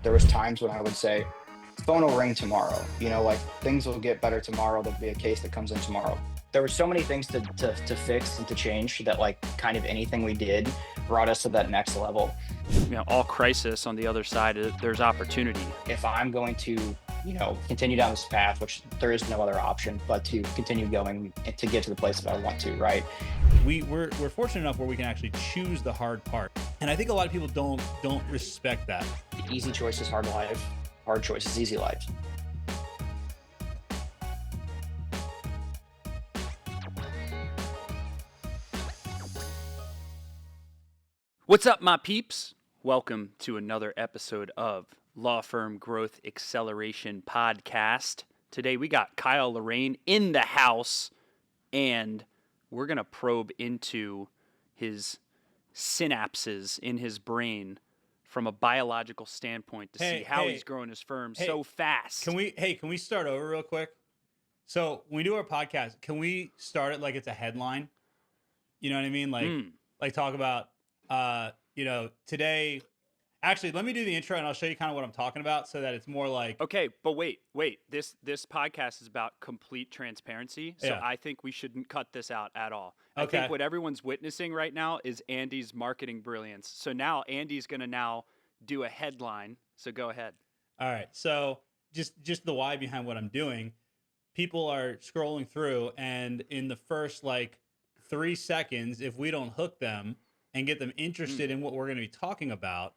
there was times when I would say, phone will ring tomorrow, like things will get better tomorrow. There'll be a case that comes in tomorrow. There were so many things to fix and to change that like kind of anything we did brought us to that next level. All crisis on the other side, there's opportunity. If I'm going to, continue down this path, which there is no other option but to continue going to get to the place that I want to, right? We're fortunate enough where we can actually choose the hard part. And I think a lot of people don't respect that. The easy choice is hard life. Hard choice is easy life. What's up, my peeps? Welcome to another episode of Law Firm Growth Acceleration Podcast. Today we got Kyle Loraine in the house, and we're going to probe into his synapses in his brain from a biological standpoint to see how he's growing his firm so fast. Can we start over real quick? So when we do our podcast, can we start it like it's a headline? You know what I mean? Like talk about, today. Actually, let me do the intro and I'll show you kind of what I'm talking about so that it's more like. Okay, but wait. This podcast is about complete transparency, so yeah. I think we shouldn't cut this out at all. I think what everyone's witnessing right now is Andy's marketing brilliance. So now Andy's going to now do a headline. So go ahead. All right. So just the why behind what I'm doing. People are scrolling through, and in the first 3 seconds, if we don't hook them and get them interested in what we're going to be talking about,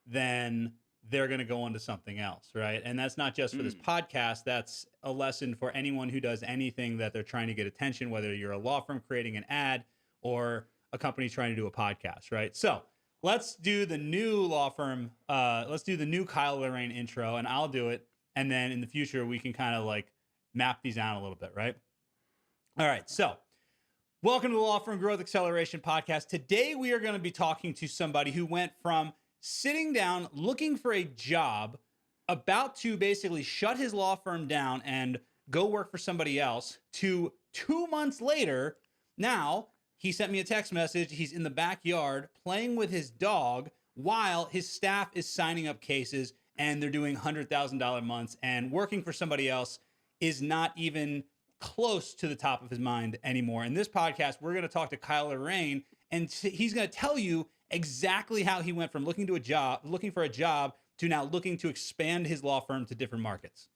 then they're going to go on to something else, right? And that's not just for this podcast. That's a lesson for anyone who does anything that they're trying to get attention, whether you're a law firm creating an ad or a company trying to do a podcast, right? So let's do the new law firm. Let's do the new Kyle Loraine intro, and I'll do it. And then in the future, we can kind of map these out a little bit, right? All right. So welcome to the Law Firm Growth Acceleration Podcast. Today, we are going to be talking to somebody who went from sitting down, looking for a job, about to basically shut his law firm down and go work for somebody else, to 2 months later, now he sent me a text message. He's in the backyard playing with his dog while his staff is signing up cases and they're doing $100,000 months, and working for somebody else is not even close to the top of his mind anymore. In this podcast, we're going to talk to Kyle Loraine, and he's going to tell you exactly how he went from looking for a job to now looking to expand his law firm to different markets.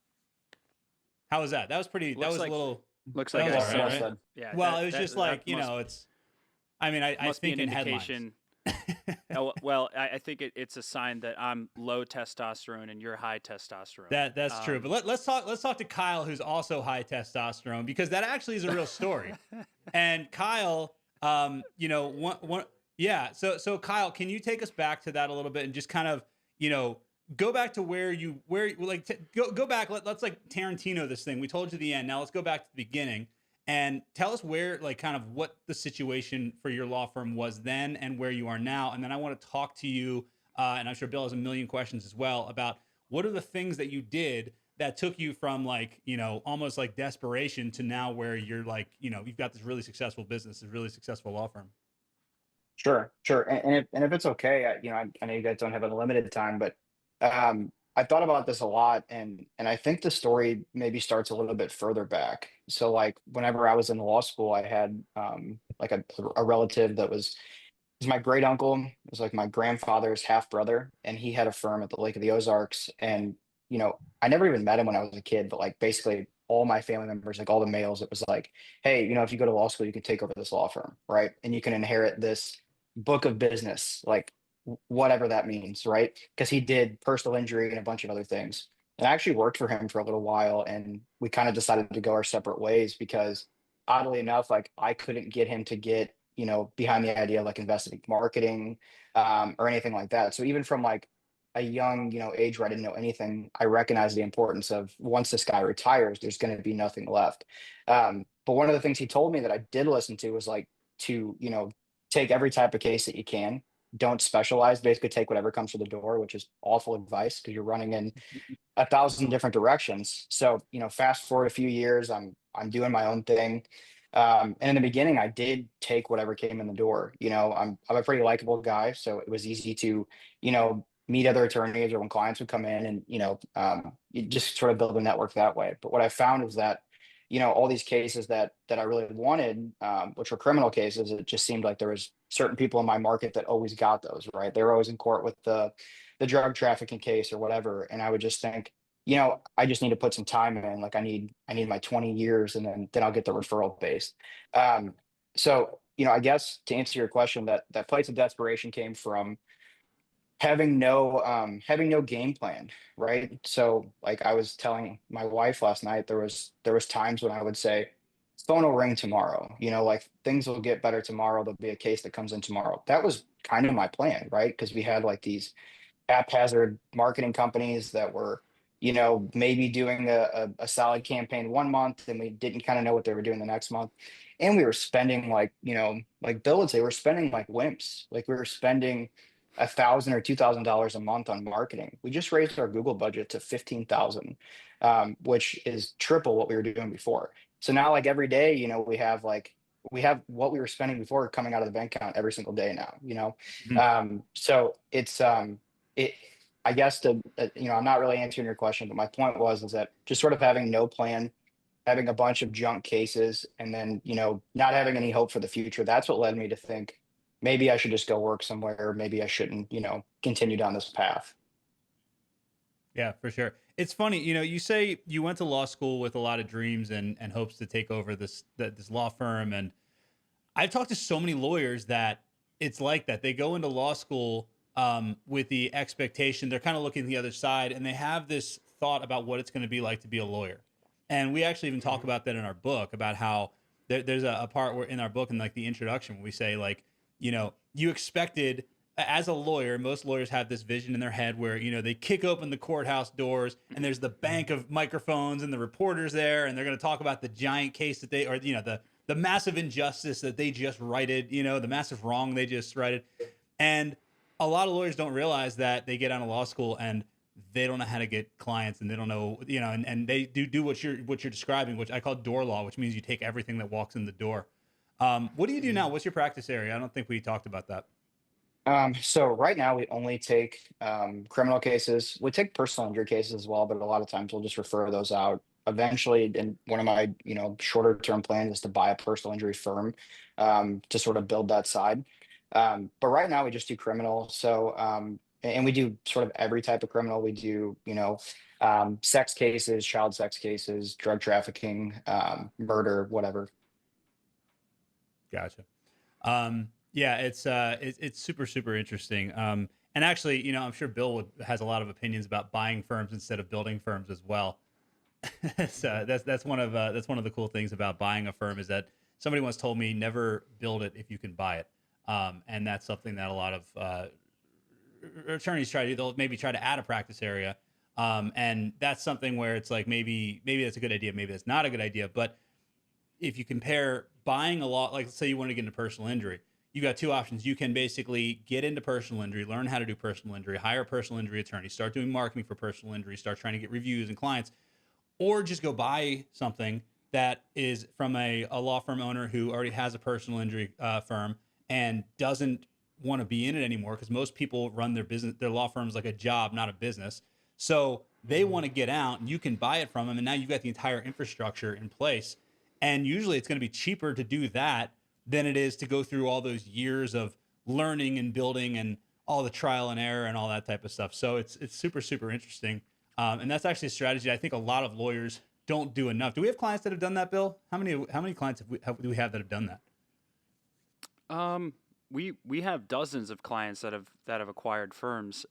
How was that? That was pretty. Looks that was a little. Looks like right? Yeah. Well, it was just it's. I mean, I think an in indication. I think it's a sign that I'm low testosterone and you're high testosterone. That's true. But let's talk to Kyle, who's also high testosterone, because that actually is a real story. And Kyle, Yeah. So Kyle, can you take us back to that a little bit and just kind of, go back to go back. Let's Tarantino this thing. We told you the end. Now let's go back to the beginning and tell us where, kind of what the situation for your law firm was then and where you are now. And then I want to talk to you, and I'm sure Bill has a million questions as well, about what are the things that you did that took you from almost like desperation to now where you're you've got this really successful business, this really successful law firm. Sure. And if it's okay, I know you guys don't have unlimited time, but I thought about this a lot, and I think the story maybe starts a little bit further back. So whenever I was in law school, I had a relative that was my great uncle. It was my grandfather's half brother, and he had a firm at the Lake of the Ozarks. And I never even met him when I was a kid, but basically all my family members, all the males, it was hey, if you go to law school, you can take over this law firm, right? And you can inherit this book of business, whatever that means, right? Because he did personal injury and a bunch of other things. And I actually worked for him for a little while, and we kind of decided to go our separate ways because, oddly enough, I couldn't get him to get behind the idea of investing in marketing or anything like that. So even from a young age where I didn't know anything, I recognized the importance of, once this guy retires, there's going to be nothing left. But one of the things he told me that I did listen to was to take every type of case that you can. Don't specialize. Basically, take whatever comes to the door, which is awful advice because you're running in 1,000 different directions. So, fast forward a few years, I'm doing my own thing. And in the beginning, I did take whatever came in the door. I'm a pretty likable guy, so it was easy to, meet other attorneys or when clients would come in and, you just sort of build a network that way. But what I found is that, all these cases that I really wanted, which were criminal cases, it just seemed like there was certain people in my market that always got those, right? They were always in court with the drug trafficking case or whatever. And I would just think, I just need to put some time in. Like I need my 20 years and then I'll get the referral base. So, I guess to answer your question, that place of desperation came from having no game plan, right? So like I was telling my wife last night, there was times when I would say, phone will ring tomorrow, like things will get better tomorrow. There'll be a case that comes in tomorrow. That was kind of my plan, right? Because we had like these haphazard marketing companies that were, maybe doing a solid campaign one month and we didn't kind of know what they were doing the next month. And we were spending like, like Bill would say, we're spending like wimps. Like we were spending $1,000 or $2,000 a month on marketing. We just raised our Google budget to 15,000, which is triple what we were doing before. So now like every day, we have what we were spending before coming out of the bank account every single day now. Mhm. So it I guess I'm not really answering your question, but my point is that just sort of having no plan, having a bunch of junk cases, and then not having any hope for the future. That's what led me to think maybe I should just go work somewhere, or maybe I shouldn't, continue down this path. Yeah, for sure. It's funny, you say you went to law school with a lot of dreams and hopes to take over this law firm, and I've talked to so many lawyers that it's like that. They go into law school with the expectation they're kind of looking the other side, and they have this thought about what it's going to be like to be a lawyer. And we actually even talk Mhm. about that in our book about how there's a part where in our book in like the introduction where we say like, you expected as a lawyer, most lawyers have this vision in their head where they kick open the courthouse doors and there's the bank of microphones and the reporters there, and they're going to talk about the giant case that they or the massive injustice that they just righted, the massive wrong they just righted. And a lot of lawyers don't realize that they get out of law school and they don't know how to get clients, and they don't know, and they do what you're describing, which I call door law, which means you take everything that walks in the door. What do you do now? What's your practice area? I don't think we talked about that. So right now we only take criminal cases. We take personal injury cases as well, but a lot of times we'll just refer those out. Eventually, and one of my shorter term plans is to buy a personal injury firm, to sort of build that side. But right now we just do criminal. So and we do sort of every type of criminal. We do sex cases, child sex cases, drug trafficking, murder, whatever. Gotcha. Yeah, it's super super interesting. And actually, I'm sure Bill has a lot of opinions about buying firms instead of building firms as well. So that's one of the cool things about buying a firm is that somebody once told me never build it if you can buy it, and that's something that a lot of attorneys try to do. They'll maybe try to add a practice area, and that's something where it's like maybe that's a good idea, maybe that's not a good idea. But if you compare buying a law, like let's say you want to get into personal injury, you got two options. You can basically get into personal injury, learn how to do personal injury, hire a personal injury attorney, start doing marketing for personal injury, start trying to get reviews and clients, or just go buy something that is from a law firm owner who already has a personal injury firm and doesn't want to be in it anymore, because most people run their law firms like a job, not a business. So they want to get out, and you can buy it from them, and now you've got the entire infrastructure in place. And usually, it's going to be cheaper to do that than it is to go through all those years of learning and building and all the trial and error and all that type of stuff. So it's super super interesting. And that's actually a strategy I think a lot of lawyers don't do enough. Do we have clients that have done that, Bill? How many clients do we have that have done that? Um, we have dozens of clients that have acquired firms.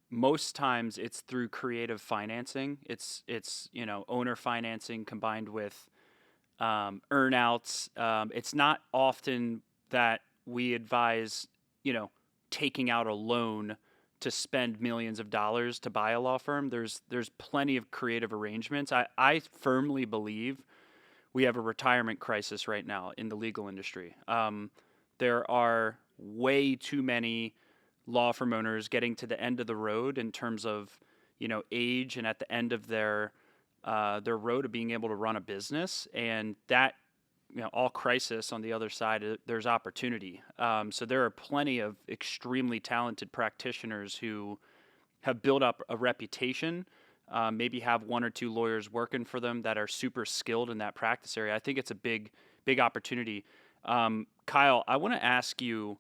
Most times it's through creative financing. It's owner financing combined with earnouts. It's not often that we advise you know taking out a loan to spend millions of dollars to buy a law firm. There's plenty of creative arrangements. I firmly believe we have a retirement crisis right now in the legal industry. There are way too many law firm owners getting to the end of the road in terms of age and at the end of their road of being able to run a business, and that all crisis on the other side there's opportunity. So there are plenty of extremely talented practitioners who have built up a reputation, maybe have one or two lawyers working for them that are super skilled in that practice area. I think it's a big opportunity. Kyle, I want to ask you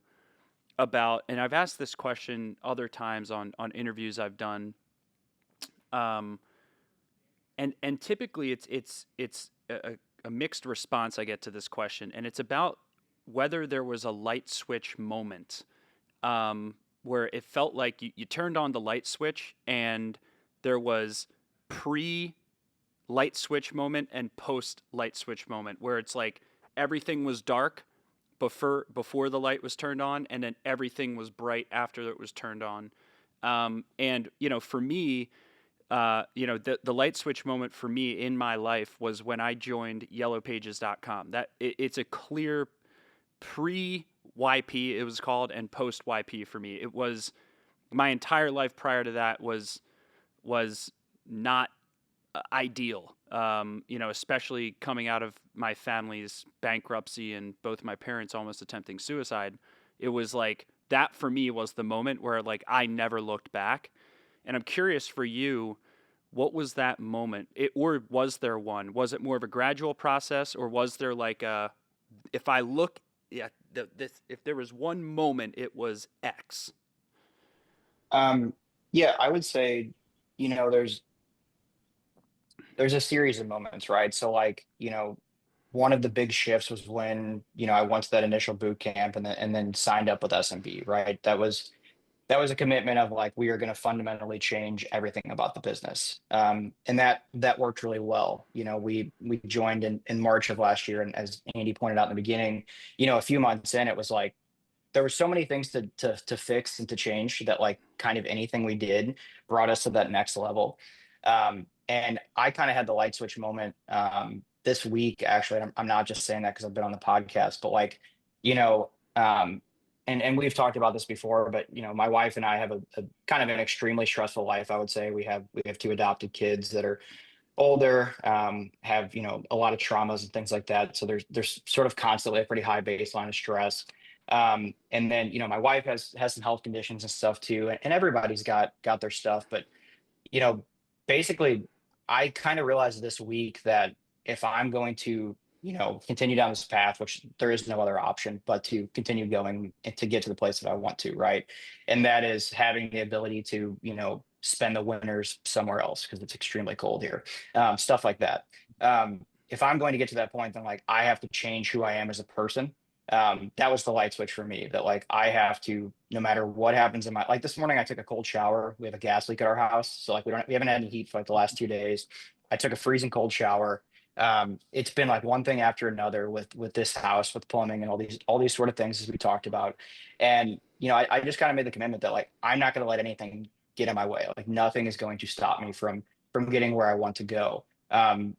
about, and I've asked this question other times on interviews I've done, um, and typically it's a mixed response I get to this question, and it's about whether there was a light switch moment, where it felt like you turned on the light switch and there was pre light switch moment and post light switch moment, where it's like everything was dark before the light was turned on, and then everything was bright after it was turned on. And for me, the light switch moment for me in my life was when I joined yellowpages.com. It's a clear pre YP, it was called, and post YP for me. It was my entire life prior to that was not ideal. Especially coming out of my family's bankruptcy and both my parents almost attempting suicide. It was like that for me was the moment where like I never looked back. And I'm curious for you, what was that moment? Or was there one? Was it more of a gradual process, or was there like if I look at if there was one moment, it was X? Um, yeah, I would say, there's a series of moments, right? So like, one of the big shifts was when, I went to that initial boot camp and then signed up with SMB, right? That was a commitment of like we are going to fundamentally change everything about the business, and that worked really well. We joined in March of last year, and as Andy pointed out in the beginning, a few months in, it was like there were so many things to fix and to change that like kind of anything we did brought us to that next level. And I kind of had the light switch moment this week actually. I'm not just saying that because I've been on the podcast, but like you know and we've talked about this before, but my wife and I have a kind of an extremely stressful life. I would say we have two adopted kids that are older, have a lot of traumas and things like that. So there's sort of constantly a pretty high baseline of stress. And then my wife has some health conditions and stuff too, and everybody's got their stuff. But you know, basically, I kind of realized this week that if I'm going to, continue down this path, which there is no other option but to continue going and to get to the place that I want to, right? And that is having the ability to, spend the winters somewhere else because it's extremely cold here, stuff like that. If I'm going to get to that point, then like I have to change who I am as a person. That was the light switch for me, that like I have to, no matter what happens in my, like this morning I took a cold shower. We have a gas leak at our house, so like we haven't had any heat for like the last 2 days. I took a freezing cold shower. It's been like one thing after another with this house, with plumbing and all these sort of things, as we talked about. And I just kind of made the commitment that like I'm not going to let anything get in my way. Like nothing is going to stop me from getting where I want to go. And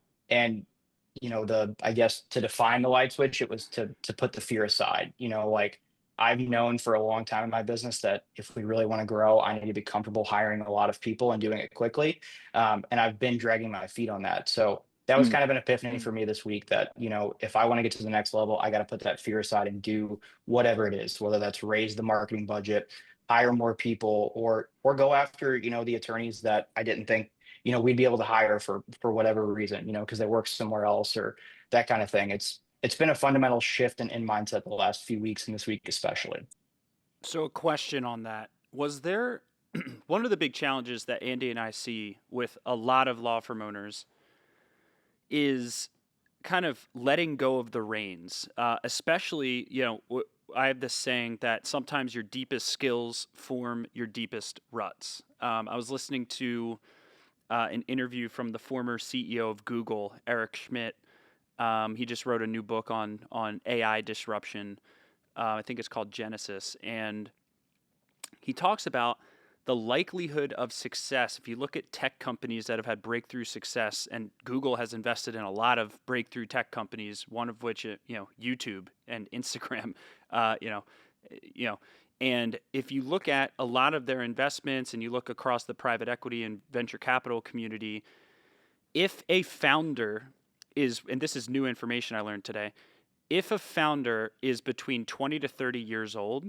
the I guess to define the light switch, it was to put the fear aside. Like I've known for a long time in my business that if we really want to grow, I need to be comfortable hiring a lot of people and doing it quickly. And I've been dragging my feet on that. So that was Mm. kind of an epiphany for me this week, that if I want to get to the next level, I got to put that fear aside and do whatever it is, whether that's raise the marketing budget, hire more people, or go after the attorneys that I didn't think we'd be able to hire for whatever reason, because they work somewhere else or that kind of thing. It's been a fundamental shift in mindset the last few weeks, and this week especially. So a question on that. Was there one of the big challenges that Andy and I see with a lot of law firm owners is kind of letting go of the reins, especially, I have this saying that sometimes your deepest skills form your deepest ruts. I was listening to an interview from the former CEO of Google, Eric Schmidt. He just wrote a new book on AI disruption. I think it's called Genesis, and he talks about the likelihood of success. If you look at tech companies that have had breakthrough success, and Google has invested in a lot of breakthrough tech companies, one of which, YouTube and Instagram, you know, you know, and if you look at a lot of their investments and you look across the private equity and venture capital community, if a founder is, and this is new information I learned today, if a founder is between 20 to 30 years old,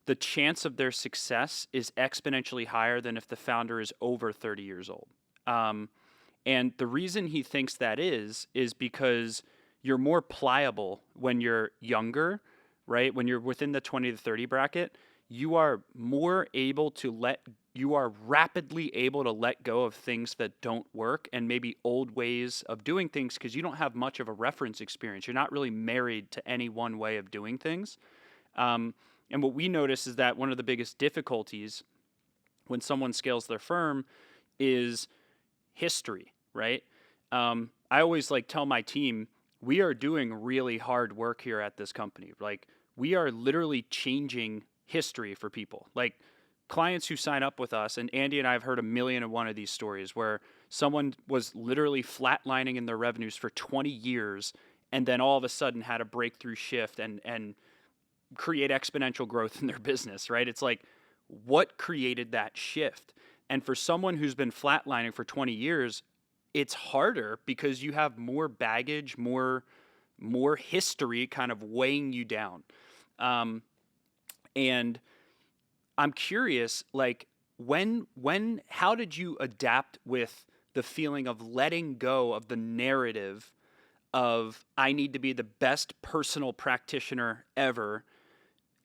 the chance of their success is exponentially higher than if the founder is over 30 years old. And the reason he thinks that is because you're more pliable when you're younger, right? When you're within the 20 to 30 bracket, you are more able to you are rapidly able to let go of things that don't work and maybe old ways of doing things because you don't have much of a reference experience. You're not really married to any one way of doing things. And what we notice is that one of the biggest difficulties when someone scales their firm is history, right? I always like tell my team, we are doing really hard work here at this company. Like we are literally changing history for people. Like clients who sign up with us, and Andy and I have heard a million and one of these stories where someone was literally flatlining in their revenues for 20 years and then all of a sudden had a breakthrough shift and create exponential growth in their business, right? It's like, what created that shift? And for someone who's been flatlining for 20 years, it's harder because you have more baggage, more history kind of weighing you down. And I'm curious, like how did you adapt with the feeling of letting go of the narrative of I need to be the best personal practitioner ever,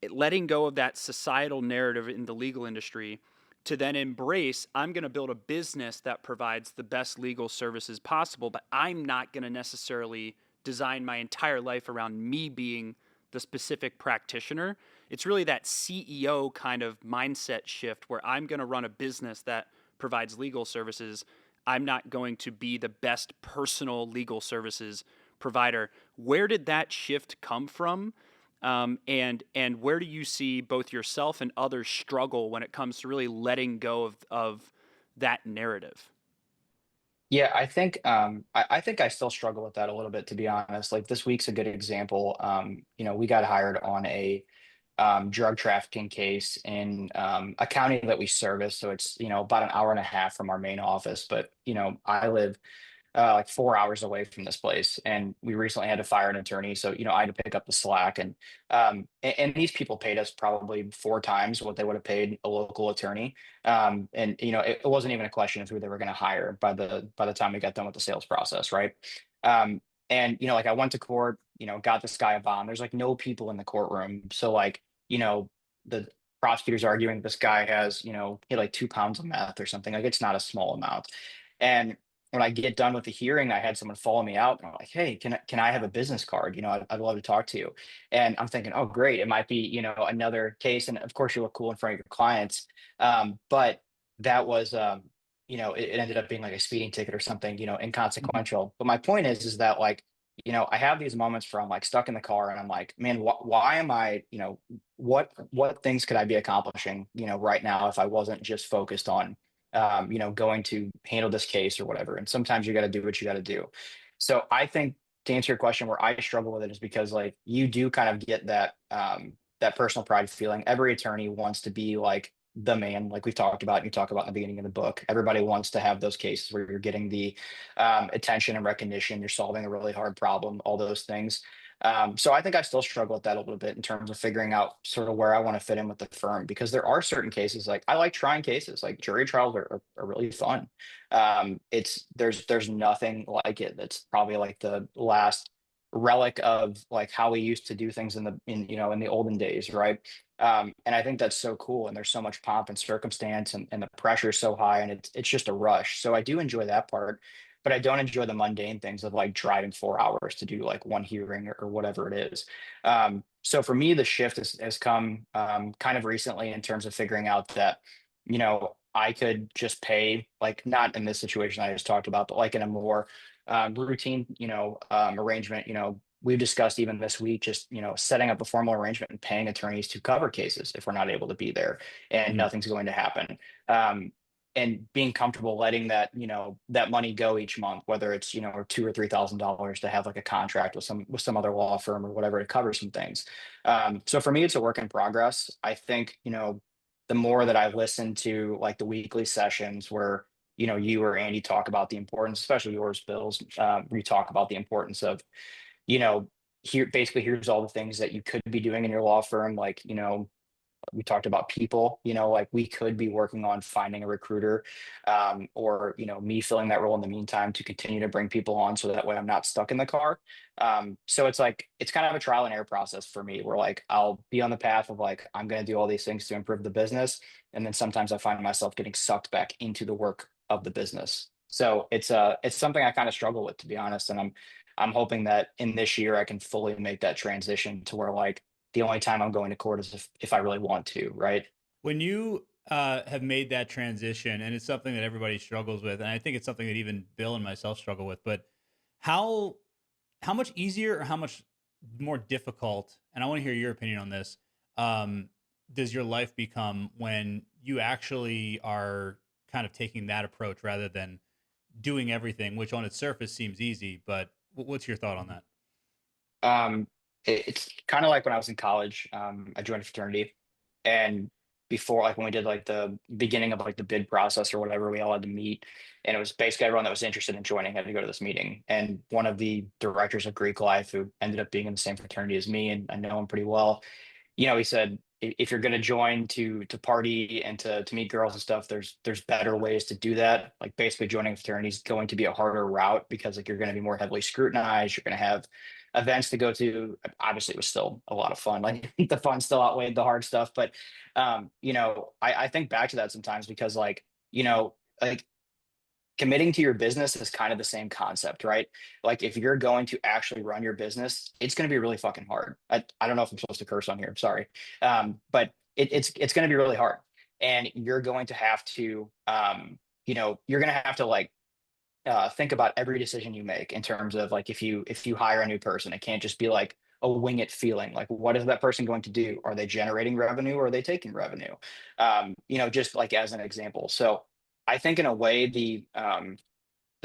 letting go of that societal narrative in the legal industry to then embrace, I'm going to build a business that provides the best legal services possible, but I'm not going to necessarily design my entire life around me being the specific practitioner. It's really that CEO kind of mindset shift where I'm going to run a business that provides legal services. I'm not going to be the best personal legal services provider. Where did that shift come from? And where do you see both yourself and others struggle when it comes to really letting go of that narrative? Yeah, I think I still struggle with that a little bit, to be honest. Like this week's a good example. We got hired on a drug trafficking case in a county that we service. So it's, about an hour and a half from our main office. But, I live like 4 hours away from this place. And we recently had to fire an attorney. So, I had to pick up the slack. And these people paid us probably 4 times what they would have paid a local attorney. And, it wasn't even a question of who they were going to hire by the time we got done with the sales process. Right. And, like I went to court, got this guy a bond. There's like no people in the courtroom. So like, the prosecutor's arguing this guy has, he had like 2 pounds of meth or something. Like it's not a small amount. And when I get done with the hearing, I had someone follow me out and I'm like, hey, can I have a business card? I'd love to talk to you. And I'm thinking, oh, great. It might be, another case. And of course you look cool in front of your clients. But that was, it ended up being like a speeding ticket or something, Mhm. inconsequential. But my point is that like, I have these moments where I'm like stuck in the car and I'm like, man, why am I, what things could I be accomplishing, right now if I wasn't just focused on going to handle this case or whatever. And sometimes you got to do what you got to do. So I think to answer your question, where I struggle with it is because like you do kind of get that personal pride feeling. Every attorney wants to be like the man, like we've talked about, and you talk about in the beginning of the book. Everybody wants to have those cases where you're getting the attention and recognition, you're solving a really hard problem, all those things. So I think I still struggle with that a little bit in terms of figuring out sort of where I want to fit in with the firm because there are certain cases like I like trying cases like jury trials are really fun. There's nothing like it. That's probably like the last relic of like how we used to do things in the olden days, right? And I think that's so cool. And there's so much pomp and circumstance and the pressure is so high and it's just a rush. So I do enjoy that part, but I don't enjoy the mundane things of like driving 4 hours to do like one hearing or whatever it is. So for me, the shift has come kind of recently in terms of figuring out that, I could just pay, like not in this situation I just talked about, but like in a more routine, arrangement, we've discussed even this week, just, setting up a formal arrangement and paying attorneys to cover cases if we're not able to be there and Mhm. nothing's going to happen. And being comfortable letting that money go each month, whether it's $2,000 or $3,000 to have like a contract with some other law firm or whatever to cover some things. So for me, it's a work in progress. I think the more that I listen to like the weekly sessions where you or Andy talk about the importance, especially yours, Bills, where you talk about the importance of you know here's all the things that you could be doing in your law firm, like we talked about people, like we could be working on finding a recruiter, or, me filling that role in the meantime to continue to bring people on so that way I'm not stuck in the car. So it's like, it's kind of a trial and error process for me where like I'll be on the path of like, I'm going to do all these things to improve the business. And then sometimes I find myself getting sucked back into the work of the business. So it's something I kind of struggle with, to be honest. And I'm hoping that in this year I can fully make that transition to where like the only time I'm going to court is if I really want to, right? When you have made that transition, and it's something that everybody struggles with, and I think it's something that even Bill and myself struggle with, but how how much easier or how much more difficult, and I want to hear your opinion on this, um, does your life become when you actually are kind of taking that approach rather than doing everything, which on its surface seems easy, but what's your thought on that? Um, it's kind of like when I was in college. I joined a fraternity, and before, like when we did like the beginning of like the bid process or whatever, we all had to meet, and it was basically everyone that was interested in joining had to go to this meeting. And one of the directors of Greek life, who ended up being in the same fraternity as me, and I know him pretty well, he said, if you're going to join to party and to meet girls and stuff, there's better ways to do that. Like basically joining a fraternity is going to be a harder route because like you're going to be more heavily scrutinized. You're going to have events to go to. Obviously, it was still a lot of fun. Like the fun still outweighed the hard stuff. But I think back to that sometimes because like committing to your business is kind of the same concept, right? Like if you're going to actually run your business, it's going to be really fucking hard. I don't know if I'm supposed to curse on here. I'm sorry. But it's going to be really hard. And you're going to have to, you're going to have to like think about every decision you make in terms of like if you hire a new person, it can't just be like a wing it feeling. Like what is that person going to do? Are they generating revenue or are they taking revenue? Just like as an example. So I think in a way the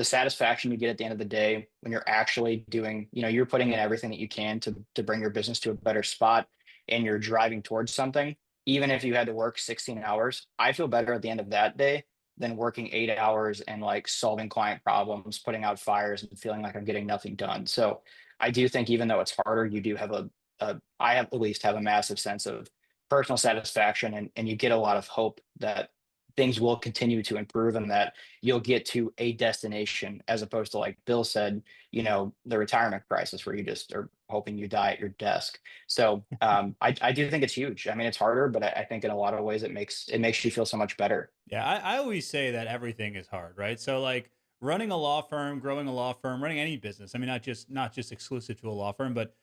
satisfaction you get at the end of the day when you're actually doing, you're putting in everything that you can to bring your business to a better spot and you're driving towards something, even if you had to work 16 hours, I feel better at the end of that day than working 8 hours and like solving client problems, putting out fires and feeling like I'm getting nothing done. So I do think even though it's harder, you do have I have at least have a massive sense of personal satisfaction and you get a lot of hope that things will continue to improve and that you'll get to a destination as opposed to like Bill said, the retirement crisis where you just are hoping you die at your desk. So I do think it's huge. I mean, it's harder, but I think in a lot of ways it makes you feel so much better. Yeah, I always say that everything is hard, right? So like running a law firm, growing a law firm, running any business. I mean, not just exclusive to a law firm, but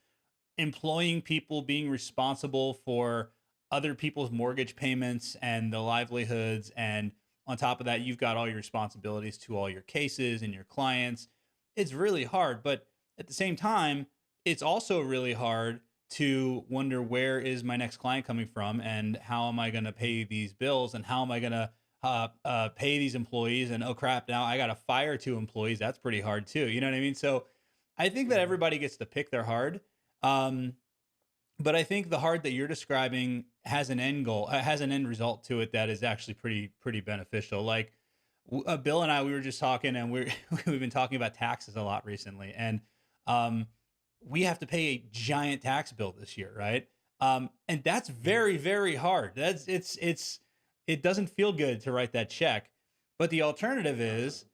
employing people, being responsible for other people's mortgage payments and the livelihoods. And on top of that, you've got all your responsibilities to all your cases and your clients. It's really hard. But at the same time, it's also really hard to wonder where is my next client coming from and how am I going to pay these bills and how am I going to pay these employees? And oh crap, now I got to fire two employees. That's pretty hard too. You know what I mean? So I think that Mhm. everybody gets to pick their hard. Um, but I think the hard that you're describing has an end goal, has an end result to it that is actually pretty beneficial. Like Bill and I, we were just talking, and we've been talking about taxes a lot recently, and um, we have to pay a giant tax bill this year, right? And that's very hard. It doesn't feel good to write that check, but the alternative is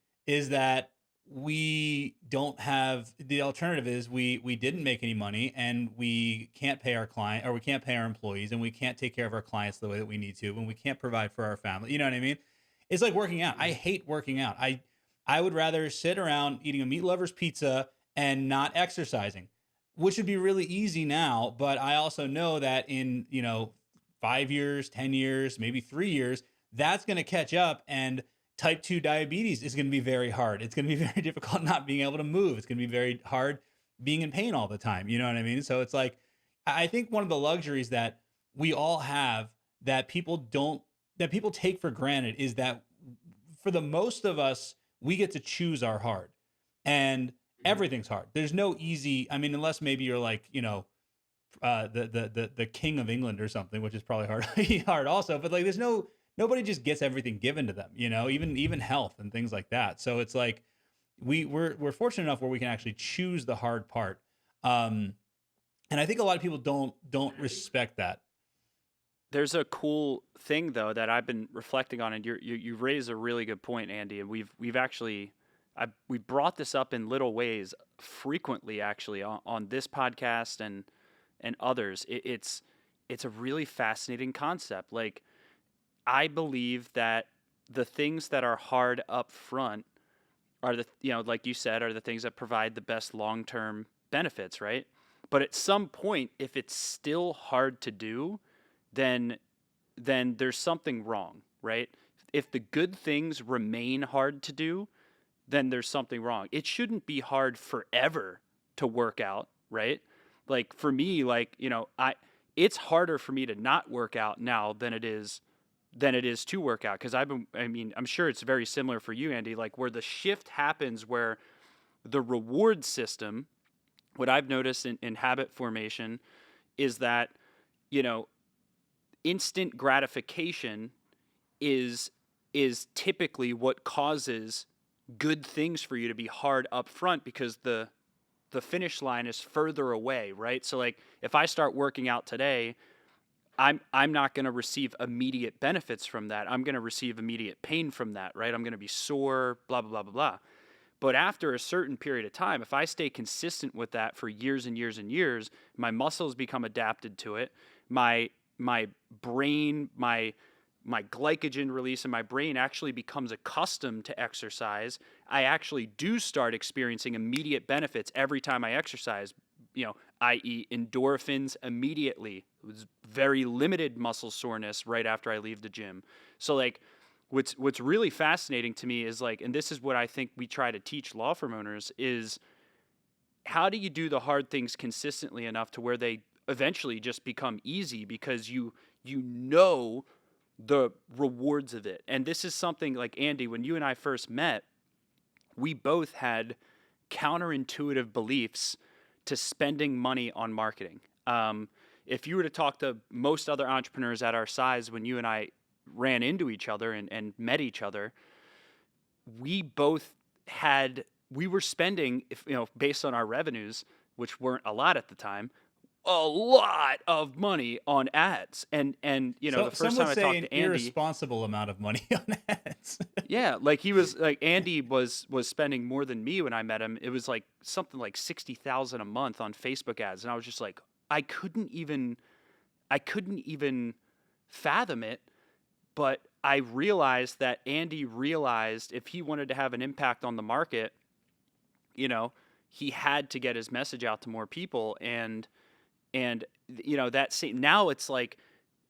that we don't have the alternative is we didn't make any money and we can't pay our client or we can't pay our employees and we can't take care of our clients the way that we need to and we can't provide for our family. You know what I mean? It's like working out. I hate working out. I would rather sit around eating a meat lover's pizza and not exercising, which would be really easy now, but I also know that in, 5 years, 10 years, maybe 3 years, that's going to catch up and type 2 diabetes is going to be very hard. It's going to be very difficult not being able to move. It's going to be very hard being in pain all the time. You know what I mean? So it's like, I think one of the luxuries that we all have that people take for granted is that for the most of us, we get to choose our hard and Mhm. everything's hard. There's no easy, I mean, unless maybe you're like, the king of England or something, which is probably hard hard also. But like, there's nobody just gets everything given to them, even health and things like that. So it's like we're fortunate enough where we can actually choose the hard part, and I think a lot of people don't respect that. There's a cool thing though that I've been reflecting on, and you raise a really good point, Andy. And we've actually we brought this up in little ways frequently, actually, on this podcast and others. It's a really fascinating concept. Like, I believe that the things that are hard up front are the, like you said, are the things that provide the best long term benefits, right? But at some point, if it's still hard to do, then there's something wrong, right? If the good things remain hard to do, then there's something wrong. It shouldn't be hard forever to work out, right? Like for me, like, I it's harder for me to not work out now than it is to work out, because I'm sure it's very similar for you, Andy, like where the shift happens where the reward system, what I've noticed in habit formation is that, you know, instant gratification is typically what causes good things for you to be hard up front, because the finish line is further away, right? So like if I start working out today, I'm not going to receive immediate benefits from that. I'm going to receive immediate pain from that, right? I'm going to be sore, blah blah blah blah blah. But after a certain period of time, if I stay consistent with that for years and years and years, my muscles become adapted to it. My brain, my glycogen release in my brain actually becomes accustomed to exercise. I actually do start experiencing immediate benefits every time I exercise, i.e. endorphins immediately. It was very limited muscle soreness right after I leave the gym. So like what's really fascinating to me is like, and this is what I think we try to teach law firm owners, is how do you do the hard things consistently enough to where they eventually just become easy, because you know the rewards of it. And this is something like, Andy, when you and I first met, we both had counterintuitive beliefs to spending money on marketing. If you were to talk to most other entrepreneurs at our size, when you and I ran into each other and met each other, we both we were spending, if based on our revenues, which weren't a lot at the time, a lot of money on ads. And So the some first would time I say talked an to Andy, irresponsible amount of money on ads. yeah, like he was like, Andy was spending more than me when I met him. It was like something like 60,000 a month on Facebook ads, and I was just like, I couldn't even fathom it. But I realized that Andy realized if he wanted to have an impact on the market, he had to get his message out to more people. And now it's like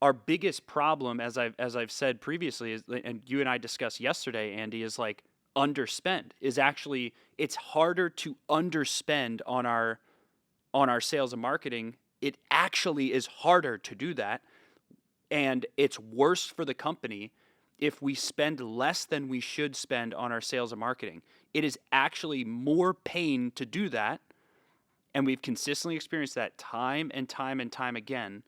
our biggest problem, as I've said previously, is, and you and I discussed yesterday, Andy, is like underspend. Is actually, it's harder to underspend on our sales and marketing. It actually is harder to do that, and it's worse for the company if we spend less than we should spend on our sales and marketing. It is actually more pain to do that, and we've consistently experienced that time and time and time again,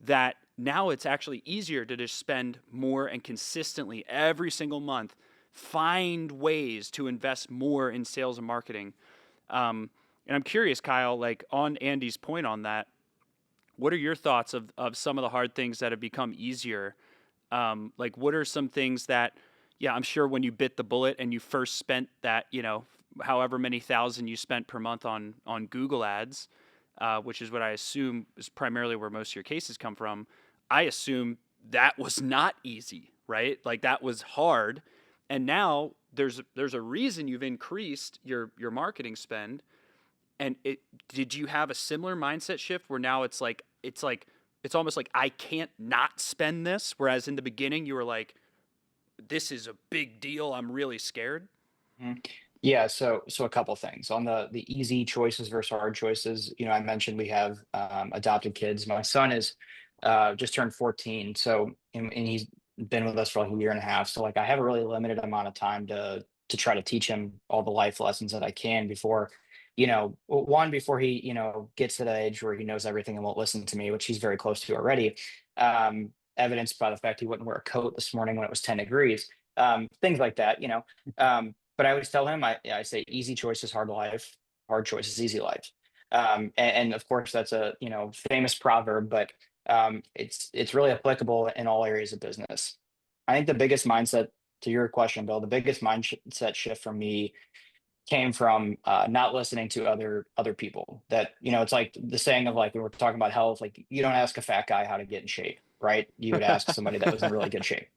that now it's actually easier to just spend more and consistently every single month, find ways to invest more in sales and marketing. And I'm curious, Kyle, like on Andy's point on that, what are your thoughts of some of the hard things that have become easier? Like, what are some things that, yeah, I'm sure when you bit the bullet and you first spent that, however many thousand you spent per month on Google ads, which is what I assume is primarily where most of your cases come from. I assume that was not easy, right? Like that was hard. And now there's a reason you've increased your marketing spend. And did you have a similar mindset shift where now it's almost like I can't not spend this, whereas in the beginning you were like, this is a big deal, I'm really scared? Mhm. Yeah, so a couple things on the easy choices versus hard choices. I mentioned we have adopted kids. My son is just turned 14, so and he's been with us for like a year and a half. So like I have a really limited amount of time to try to teach him all the life lessons that I can before, one before he gets to that age where he knows everything and won't listen to me, which he's very close to already. Evidenced by the fact he wouldn't wear a coat this morning when it was 10 degrees. Things like that. But I always tell him, I say, easy choices, hard life, hard choices, easy life. And of course, that's a famous proverb. But It's really applicable in all areas of business. I think the biggest mindset, to your question, Bill, the biggest mindset shift for me came from not listening to other people. That, it's like the saying of, like, when we're talking about health, like, you don't ask a fat guy how to get in shape, right? You would ask somebody that was in really good shape.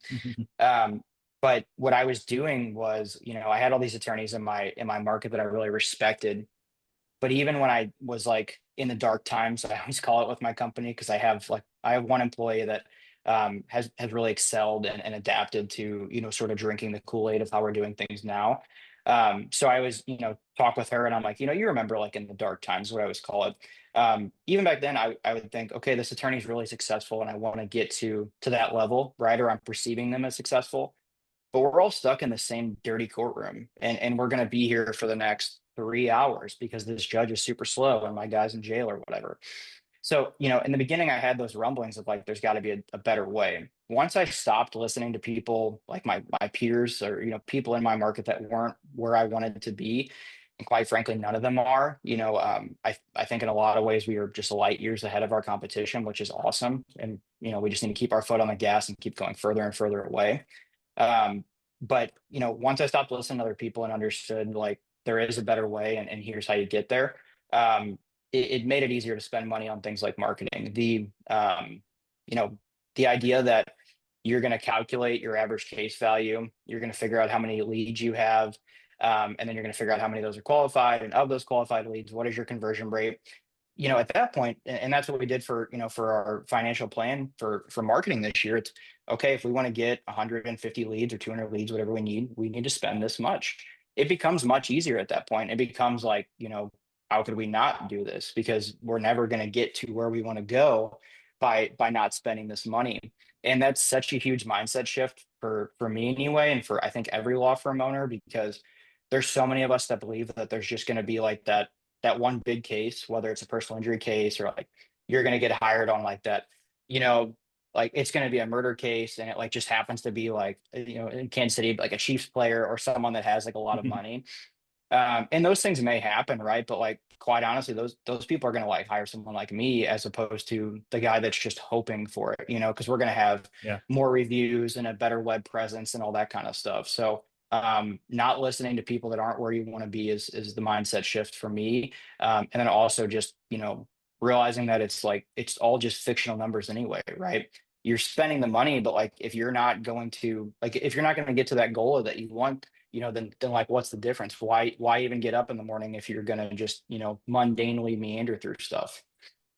Um, but what I was doing was, I had all these attorneys in my market that I really respected. But even when I was, like, in the dark times, I always call it with my company, because I have one employee that has really excelled and adapted to, sort of drinking the Kool-Aid of how we're doing things now. So I was, talk with her, and I'm like, you remember, like, in the dark times, what I always call it. Even back then, I would think, okay, this attorney's really successful, and I want to get to that level, right? Or I'm perceiving them as successful, but we're all stuck in the same dirty courtroom, and we're going to be here for the next 3 hours because this judge is super slow and my guy's in jail or whatever. So, in the beginning, I had those rumblings of, like, there's got to be a better way. Once I stopped listening to people like my peers, or, people in my market that weren't where I wanted to be, and quite frankly, none of them are. I think in a lot of ways we are just light years ahead of our competition, which is awesome. And, we just need to keep our foot on the gas and keep going further and further away. But, once I stopped listening to other people and understood, like, there is a better way, and here's how you get there, it made it easier to spend money on things like marketing. You know, the idea that you're going to calculate your average case value, you're going to figure out how many leads you have, and then you're going to figure out how many of those are qualified, and of those qualified leads, what is your conversion rate? At that point, and that's what we did for our financial plan for marketing this year. It's okay, if we want to get 150 leads or 200 leads, whatever we need to spend this much. It becomes much easier at that point. It becomes like, how could we not do this? Because we're never going to get to where we want to go by not spending this money. And that's such a huge mindset shift for me anyway, and for, I think, every law firm owner, because there's so many of us that believe that there's just going to be, like, that one big case, whether it's a personal injury case, or, like, you're going to get hired on, like, that, you know, like, it's going to be a murder case, and it, like, just happens to be, like, in Kansas City, like a Chiefs player or someone that has, like, a lot of money. And those things may happen, right? But, like, quite honestly, those people are going to, like, hire someone like me, as opposed to the guy that's just hoping for it, because we're going to have Yeah. more reviews and a better web presence and all that kind of stuff. So, not listening to people that aren't where you want to be is the mindset shift for me. And then also just, realizing that it's all just fictional numbers anyway, right? You're spending the money, but, like, if you're not going to, like, if you're not going to get to that goal that you want, then, like, what's the difference? Why even get up in the morning if you're going to just, mundanely meander through stuff?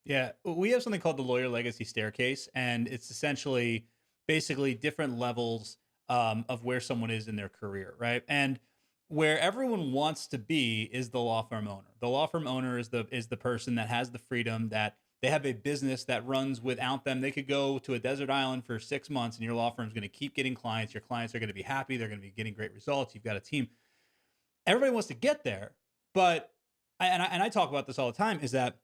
Yeah, we have something called the lawyer legacy staircase, and it's essentially basically different levels of where someone is in their career, right? And where everyone wants to be is the law firm owner. The law firm owner is the person that has the freedom, that they have a business that runs without them. They could go to a desert island for 6 months, and your law firm is going to keep getting clients. Your clients are going to be happy. They're going to be getting great results. You've got a team. Everybody wants to get there, but I talk about this all the time. Is that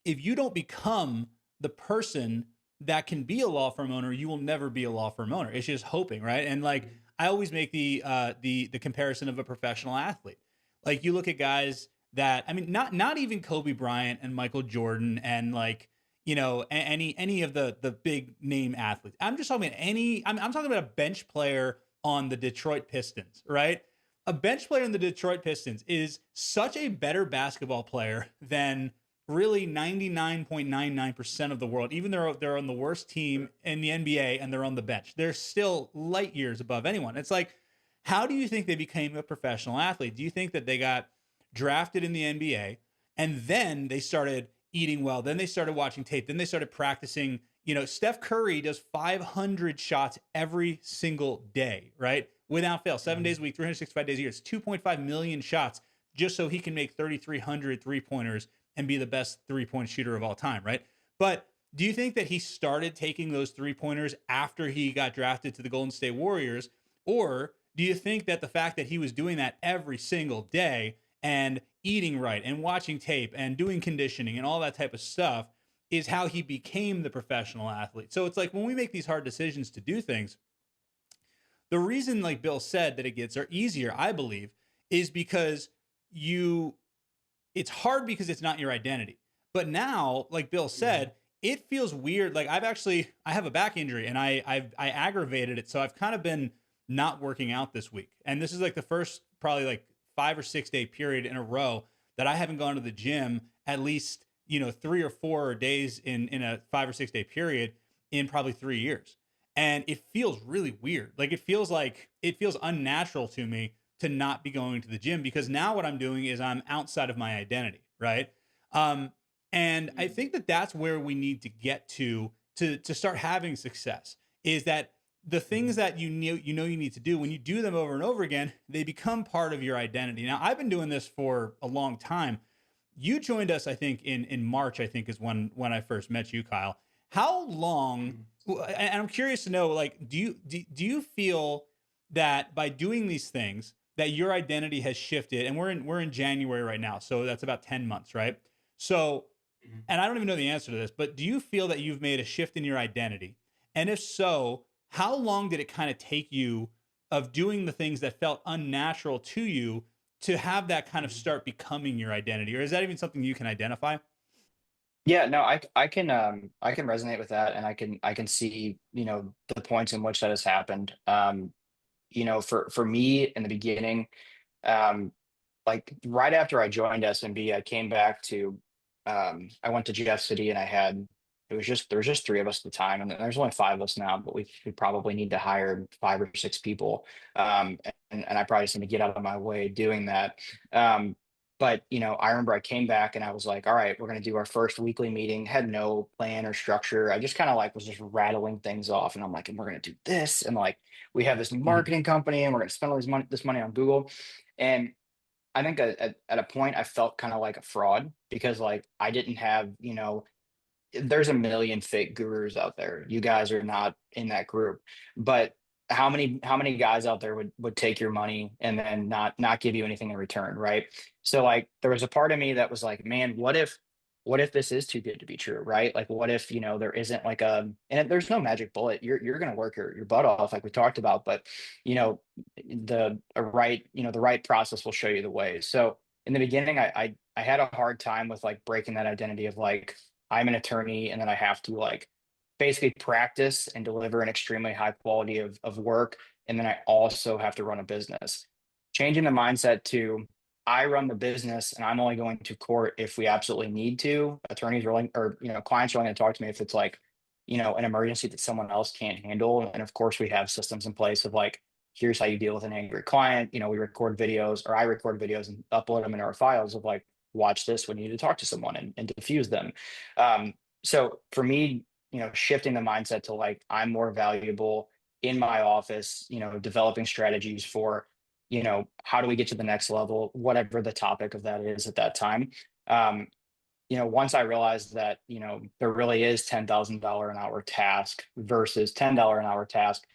if you don't become the person that can be a law firm owner, you will never be a law firm owner. It's just hoping, right? And, like, I always make the comparison of a professional athlete. Like, you look at guys that, I mean, not even Kobe Bryant and Michael Jordan and, like, any of the big name athletes. I'm just talking about I'm talking about a bench player on the Detroit Pistons, right? A bench player on the Detroit Pistons is such a better basketball player than really 99.99% of the world. Even though they're on the worst team in the NBA and they're on the bench, they're still light years above anyone. It's like, how do you think they became a professional athlete? Do you think that they got drafted in the NBA and then they started eating well, then they started watching tape, then they started practicing? Steph Curry does 500 shots every single day, right? Without fail, 7 days a week, 365 days a year. It's 2.5 million shots just so he can make 3,300 three-pointers and be the best three-point shooter of all time, right? But do you think that he started taking those three-pointers after he got drafted to the Golden State Warriors? Or do you think that the fact that he was doing that every single day and eating right and watching tape and doing conditioning and all that type of stuff is how he became the professional athlete? So it's like, when we make these hard decisions to do things, the reason, like Bill said, that it gets easier, I believe, is because it's hard because it's not your identity. But now, like Bill said, it feels weird. Like I have a back injury and I aggravated it. So I've kind of been not working out this week. And this is like the first probably like 5 or 6 day period in a row that I haven't gone to the gym at least, 3 or 4 days in a 5 or 6 day period in probably 3 years. And it feels really weird. Like it feels unnatural to me to not be going to the gym because now what I'm doing is I'm outside of my identity, right? Um, and I think that that's where we need to get to start having success is that the things that you need to do when you do them over and over again, they become part of your identity. Now, I've been doing this for a long time. You joined us, I think, in March, I think is when I first met you, Kyle. How long, and I'm curious to know, like, do you feel that by doing these things that your identity has shifted? And we're in January right now, so that's about 10 months, right? So, and I don't even know the answer to this, but do you feel that you've made a shift in your identity? And if so, how long did it kind of take you of doing the things that felt unnatural to you to have that kind of start becoming your identity? Or is that even something you can identify? Yeah, no, I can resonate with that, and I can see, the points in which that has happened. For me in the beginning, um, like right after I joined SMB, I came back to I went to Jeff City, and there was just three of us at the time, and there's only five of us now, but we probably need to hire five or six people. And I probably just need to get out of my way doing that. But I remember I came back and I was like, all right, we're gonna do our first weekly meeting, had no plan or structure. I just kind of like was just rattling things off, and I'm like, and we're gonna do this, and like we have this Mhm. marketing company, and we're gonna spend all this money on Google. And I think at a point I felt kind of like a fraud because like I didn't have, there's a million fake gurus out there. You guys are not in that group. But how many guys out there would take your money and then not give you anything in return, right? So like there was a part of me that was like, man, what if this is too good to be true, right? Like what if, there isn't like there's no magic bullet. You're gonna work your butt off like we talked about, but you know, the right process will show you the way. So in the beginning, I had a hard time with like breaking that identity of like I'm an attorney and then I have to like basically practice and deliver an extremely high quality of work. And then I also have to run a business. Changing the mindset to I run the business and I'm only going to court if we absolutely need to. Attorneys are like, or, clients are only going to talk to me if it's like, an emergency that someone else can't handle. And of course, we have systems in place of like, here's how you deal with an angry client. We record videos or I record videos and upload them in our files of like, watch this when you need to talk to someone and diffuse them. Um, so for me, shifting the mindset to like I'm more valuable in my office, developing strategies for, how do we get to the next level, whatever the topic of that is at that time. Um, once I realized that, there really is $10,000 an hour task versus $10 an hour task,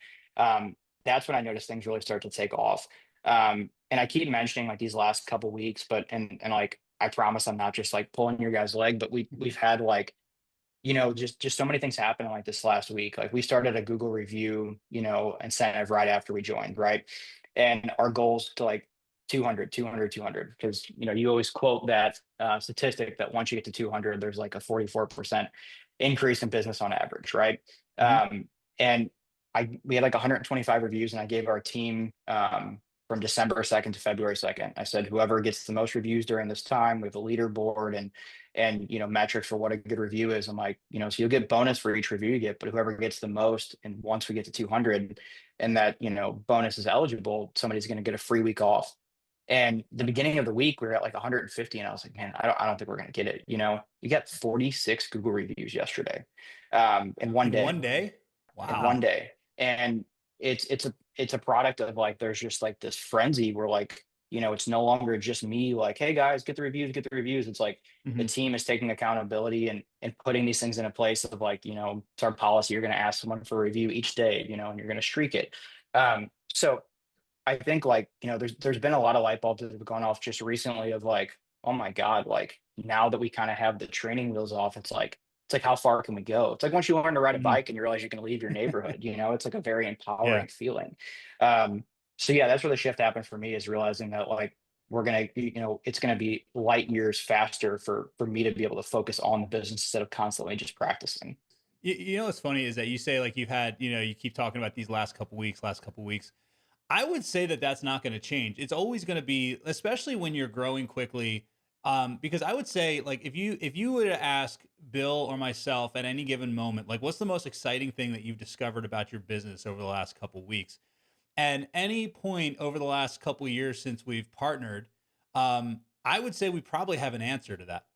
that's when I noticed things really start to take off. And I keep mentioning like these last couple weeks, but and like I promise I'm not just like pulling your guys' leg, but we've had like just so many things happen like this last week. Like we started a Google review, incentive right after we joined, right? And our goals to like 200, 200, 200, because you always quote that statistic that once you get to 200, there's like a 44% increase in business on average, right? Mhm. And we had like 125 reviews, and I gave our team from December 2nd to February 2nd. I said whoever gets the most reviews during this time, we have a leaderboard and metrics for what a good review is. I'm like, so you'll get bonus for each review you get, but whoever gets the most, and once we get to 200 and that bonus is eligible, somebody's going to get a free week off. And the beginning of the week we were at like 150, and I was like, man, I don't think we're going to get it. You got 46 Google reviews yesterday, in one In day, one day? in one Wow. day. And it's a product of like there's just like this frenzy where like it's no longer just me like, hey guys, get the reviews. It's like the Mhm. team is taking accountability and putting these things in a place of like, it's our policy, you're going to ask someone for a review each day, and you're going to streak it. So I think like, there's been a lot of light bulbs that have gone off just recently of like, oh my God, like now that we kind of have the training wheels off, it's like how far can we go? It's like once you learn to ride a Mhm. bike and you realize you can leave your neighborhood, it's like a very Yeah. empowering feeling. So yeah, that's where the shift happened for me is realizing that like we're gonna, it's gonna be light years faster for me to be able to focus on the business instead of constantly just practicing. You know what's funny is that you say like you've had, you keep talking about these last couple weeks. I would say that that's not going to change. It's always going to be, especially when you're growing quickly. Because I would say, like, if you were to ask Bill or myself at any given moment, like, what's the most exciting thing that you've discovered about your business over the last couple weeks? And any point over the last couple of years since we've partnered, I would say we probably have an answer to that,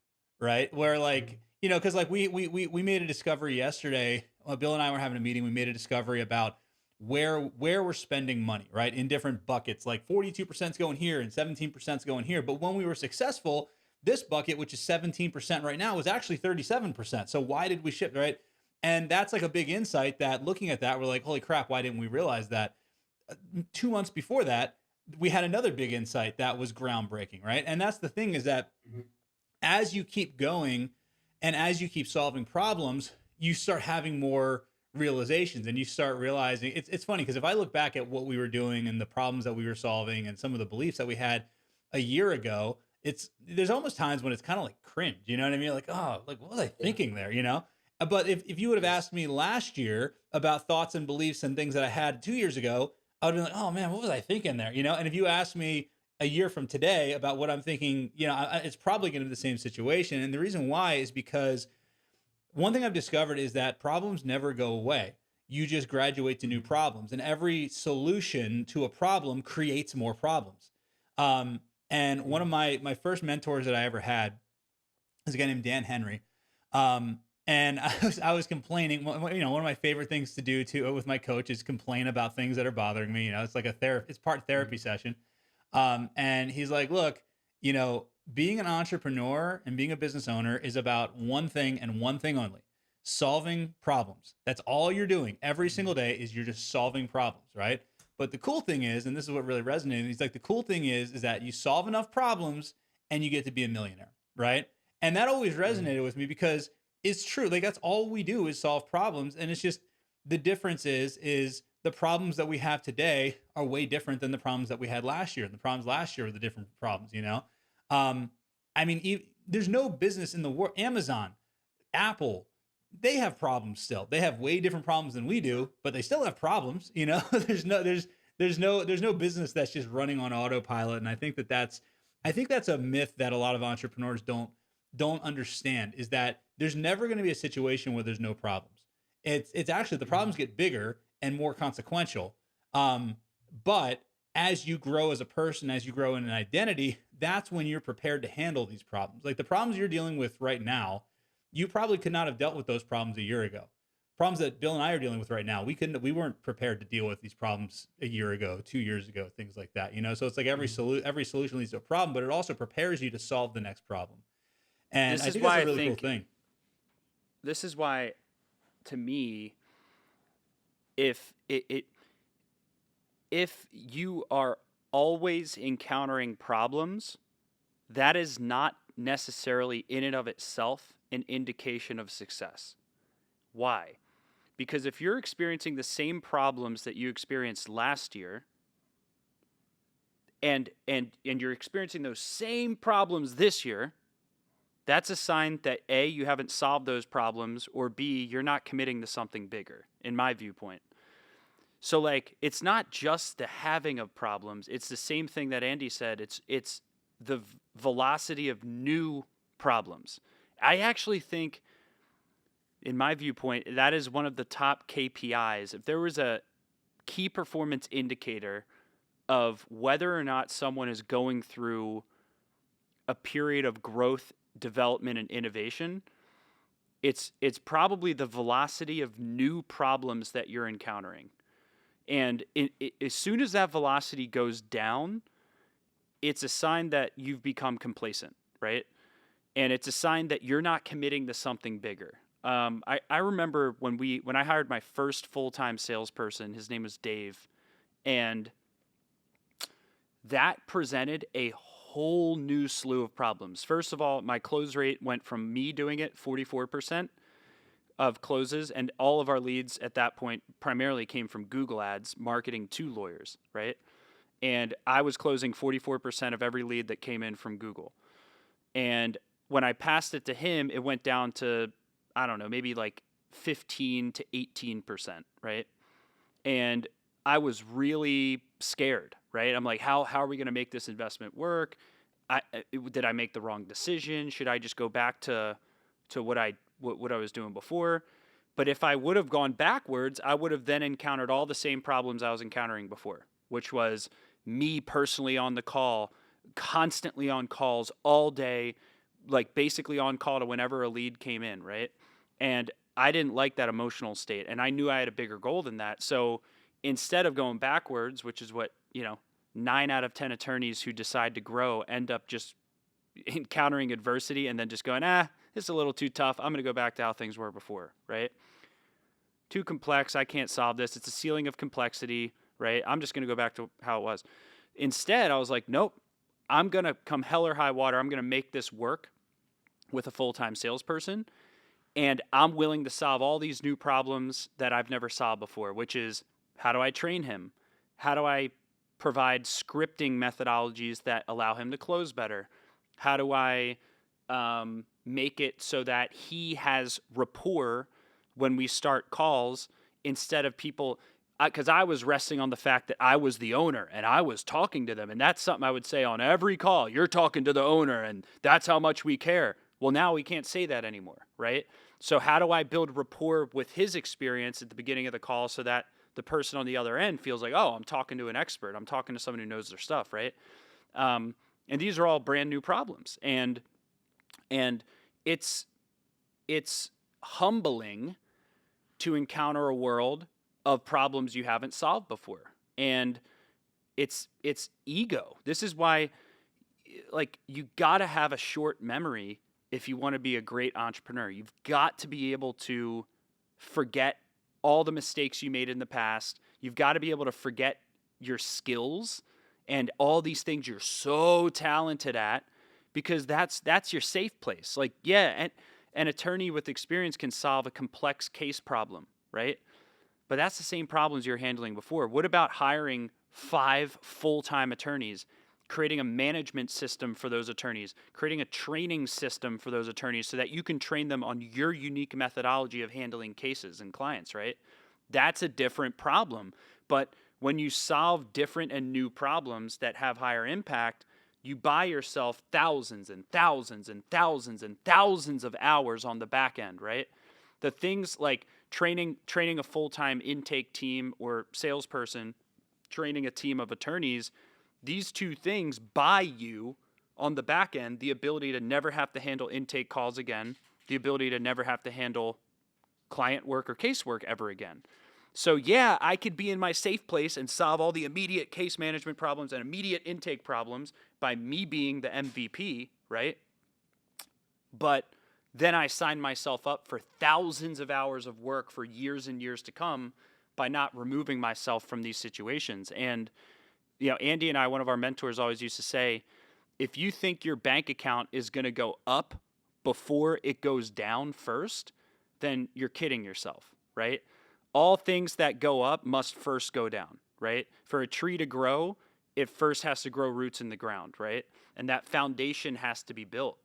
right? Where like, because like we made a discovery yesterday. Bill and I were having a meeting. We made a discovery about where we're spending money, right? In different buckets, like 42% is going here and 17% is going here. But when we were successful, this bucket, which is 17% right now, was actually 37%. So why did we shift, right? And that's like a big insight that looking at that, we're like, holy crap, why didn't we realize that? 2 months before that, we had another big insight that was groundbreaking, right? And that's the thing is that as you keep going and as you keep solving problems, you start having more realizations and you start realizing it's funny because if I look back at what we were doing and the problems that we were solving and some of the beliefs that we had a year ago, there's almost times when it's kind of like cringe, you know what I mean? Like, oh, like what was I thinking there, But if you would have asked me last year about thoughts and beliefs and things that I had 2 years ago, I would be like, oh man, what was I thinking there? And if you ask me a year from today about what I'm thinking, it's probably going to be the same situation. And the reason why is because one thing I've discovered is that problems never go away. You just graduate to new problems, and every solution to a problem creates more problems. And one of my first mentors that I ever had is a guy named Dan Henry. And I was complaining. One of my favorite things to do with my coach is complain about things that are bothering me. It's like it's part therapy session. And he's like, look, being an entrepreneur and being a business owner is about one thing and one thing only: solving problems. That's all you're doing every single day is you're just solving problems, right? But the cool thing is, and this is what really resonated, he's like, the cool thing is that you solve enough problems and you get to be a millionaire, right? And that always resonated with me because it's true. Like that's all we do is solve problems. And it's just the difference is the problems that we have today are way different than the problems that we had last year. And the problems last year were the different problems, I mean, there's no business in the world. Amazon, Apple, they have problems still. They have way different problems than we do, but they still have problems. There's no business that's just running on autopilot. And I think that's a myth that a lot of entrepreneurs don't understand, is that there's never going to be a situation where there's no problems. It's actually the problems get bigger and more consequential. But as you grow as a person, as you grow in an identity, that's when you're prepared to handle these problems. Like the problems you're dealing with right now, you probably could not have dealt with those problems a year ago. Problems that Bill and I are dealing with right now, we weren't prepared to deal with these problems a year ago, 2 years ago, things like that. So it's like every solution leads to a problem, but it also prepares you to solve the next problem. And I think that's a really cool thing. This is why, to me, if you are always encountering problems, that is not necessarily in and of itself an indication of success. Why? Because if you're experiencing the same problems that you experienced last year, and you're experiencing those same problems this year, that's a sign that A, you haven't solved those problems, or B, you're not committing to something bigger, in my viewpoint. So like, it's not just the having of problems. It's the same thing that Andy said. It's the velocity of new problems. I actually think, in my viewpoint, that is one of the top KPIs. If there was a key performance indicator of whether or not someone is going through a period of growth, development, and innovation, it's probably the velocity of new problems that you're encountering. And as soon as that velocity goes down, it's a sign that you've become complacent, right? And it's a sign that you're not committing to something bigger. I remember when I hired my first full-time salesperson, his name was Dave, and that presented a whole new slew of problems. First of all, my close rate went from me doing it, 44% of closes, and all of our leads at that point primarily came from Google ads marketing to lawyers, right? and I was closing 44% of every lead that came in from Google. And when I passed it to him, it went down to, I don't know, maybe like 15 to 18%, right? And I was really scared, right? I'm like, how are we going to make this investment work? Did I make the wrong decision? Should I just go back to what I was doing before? But if I would have gone backwards, I would have then encountered all the same problems I was encountering before, which was me personally on the call, constantly on calls all day, like basically on call to whenever a lead came in, right? And I didn't like that emotional state, and I knew I had a bigger goal than that. So instead of going backwards, which is what, 9 out of 10 attorneys who decide to grow end up just encountering adversity and then just going, it's a little too tough. I'm going to go back to how things were before, right? Too complex. I can't solve this. It's a ceiling of complexity, right? I'm just going to go back to how it was. Instead, I was like, nope, I'm going to come hell or high water. I'm going to make this work with a full-time salesperson. And I'm willing to solve all these new problems that I've never solved before, which is, how do I train him? How do I provide scripting methodologies that allow him to close better? How do I make it so that he has rapport when we start calls, instead of people, because I was resting on the fact that I was the owner and I was talking to them. And that's something I would say on every call. You're talking to the owner and that's how much we care. Well, now we can't say that anymore, right? So how do I build rapport with his experience at the beginning of the call so that the person on the other end feels like, oh, I'm talking to an expert. I'm talking to someone who knows their stuff, right? And these are all brand new problems. And it's humbling to encounter a world of problems you haven't solved before. And it's ego. This is why, like, you got to have a short memory if you want to be a great entrepreneur. You've got to be able to forget all the mistakes you made in the past. You've got to be able to forget your skills and all these things you're so talented at, because that's your safe place. Like, yeah, and an attorney with experience can solve a complex case problem, right? But that's the same problems you're handling before. What about hiring 5 full-time attorneys, creating a management system for those attorneys, creating a training system for those attorneys so that you can train them on your unique methodology of handling cases and clients, right? That's a different problem. But when you solve different and new problems that have higher impact, you buy yourself thousands and thousands and thousands and thousands of hours on the back end, right? The things like training a full-time intake team or salesperson, training a team of attorneys, these two things buy you on the back end the ability to never have to handle intake calls again, the ability to never have to handle client work or casework ever again. So yeah, I could be in my safe place and solve all the immediate case management problems and immediate intake problems by me being the MVP, right? But then I sign myself up for thousands of hours of work for years and years to come by not removing myself from these situations. And, Andy and I, one of our mentors, always used to say, if you think your bank account is going to go up before it goes down first, then you're kidding yourself, right? All things that go up must first go down, right? For a tree to grow, it first has to grow roots in the ground, right? And that foundation has to be built.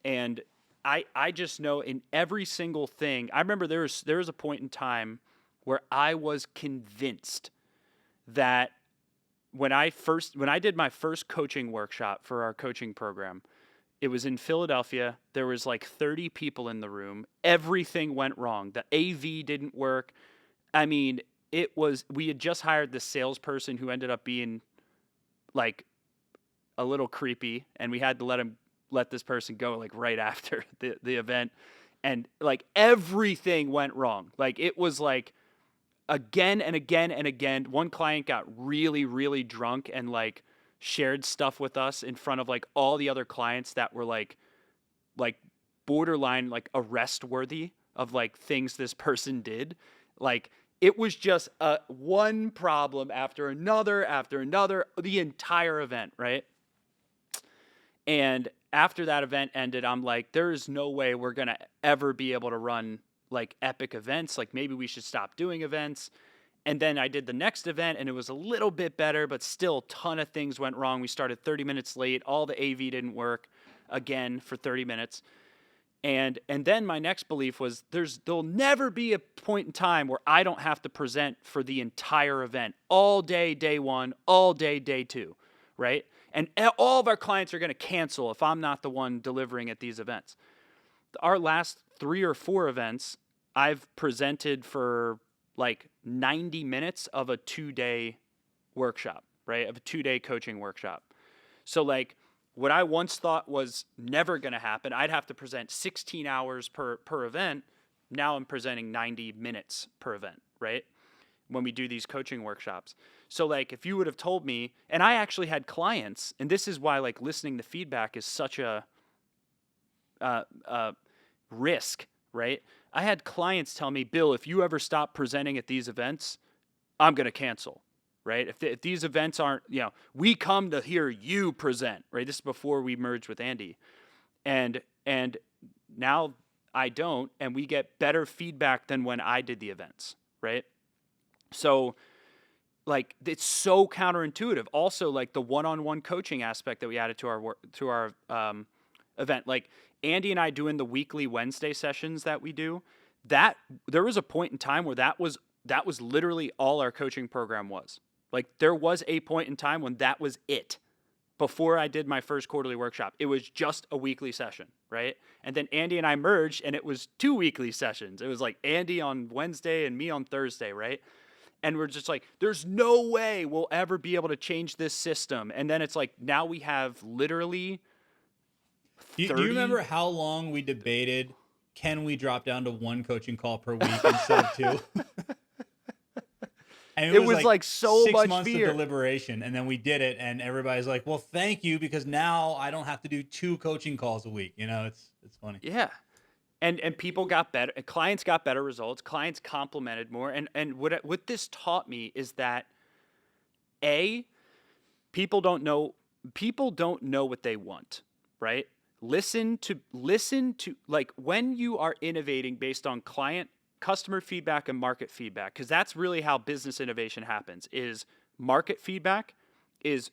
And I just know in every single thing, I remember there was a point in time where I was convinced that when I did my first coaching workshop for our coaching program, it was in Philadelphia. There was like 30 people in the room. Everything went wrong. The AV didn't work. I mean, we had just hired this salesperson who ended up being like a little creepy, and we had to let this person go like right after the event. And like everything went wrong. Like it was like again and again and again. One client got really, really drunk and like shared stuff with us in front of like all the other clients that were like borderline like arrest worthy of like things this person did. Like it was just one problem after another, the entire event, right? And after that event ended, I'm like, there is no way we're going to ever be able to run like epic events. Like maybe we should stop doing events. And then I did the next event and it was a little bit better, but still a ton of things went wrong. We started 30 minutes late. All the AV didn't work again for 30 minutes. And then my next belief was there'll never be a point in time where I don't have to present for the entire event, all day, day one, all day, day two, right? And all of our clients are going to cancel if I'm not the one delivering at these events. Our last 3 or 4 events, I've presented for like 90 minutes of a 2-day workshop, right? Of a 2-day coaching workshop. So like what I once thought was never going to happen, I'd have to present 16 hours per event. Now I'm presenting 90 minutes per event, right? When we do these coaching workshops. So like if you would have told me, and I actually had clients, and this is why like listening to feedback is such a risk, right? I had clients tell me, Bill, if you ever stop presenting at these events, I'm going to cancel, right? If these events aren't, we come to hear you present, right? This is before we merged with Andy. And now I don't, and we get better feedback than when I did the events, right? So like it's so counterintuitive. Also like the one-on-one coaching aspect that we added to our event, like Andy and I doing the weekly Wednesday sessions that we do, that there was a point in time where that was literally all our coaching program was. Like there was a point in time when that was it. Before I did my first quarterly workshop, it was just a weekly session, right? And then Andy and I merged and it was 2 weekly sessions. It was like Andy on Wednesday and me on Thursday, right? And we're just like, there's no way we'll ever be able to change this system. And then it's like, now we have literally 30. Do you remember how long we debated, can we drop down to 1 coaching call per week instead of 2? And it was like so 6 much months fear. of deliberation, and then we did it, and everybody's like, well, thank you, because now I don't have to do 2 coaching calls a week. It's funny. Yeah. And people got better, clients got better results, clients complimented more. And what this taught me is that people don't know what they want, right? Listen to like when you are innovating based on customer feedback and market feedback, because that's really how business innovation happens. Is market feedback is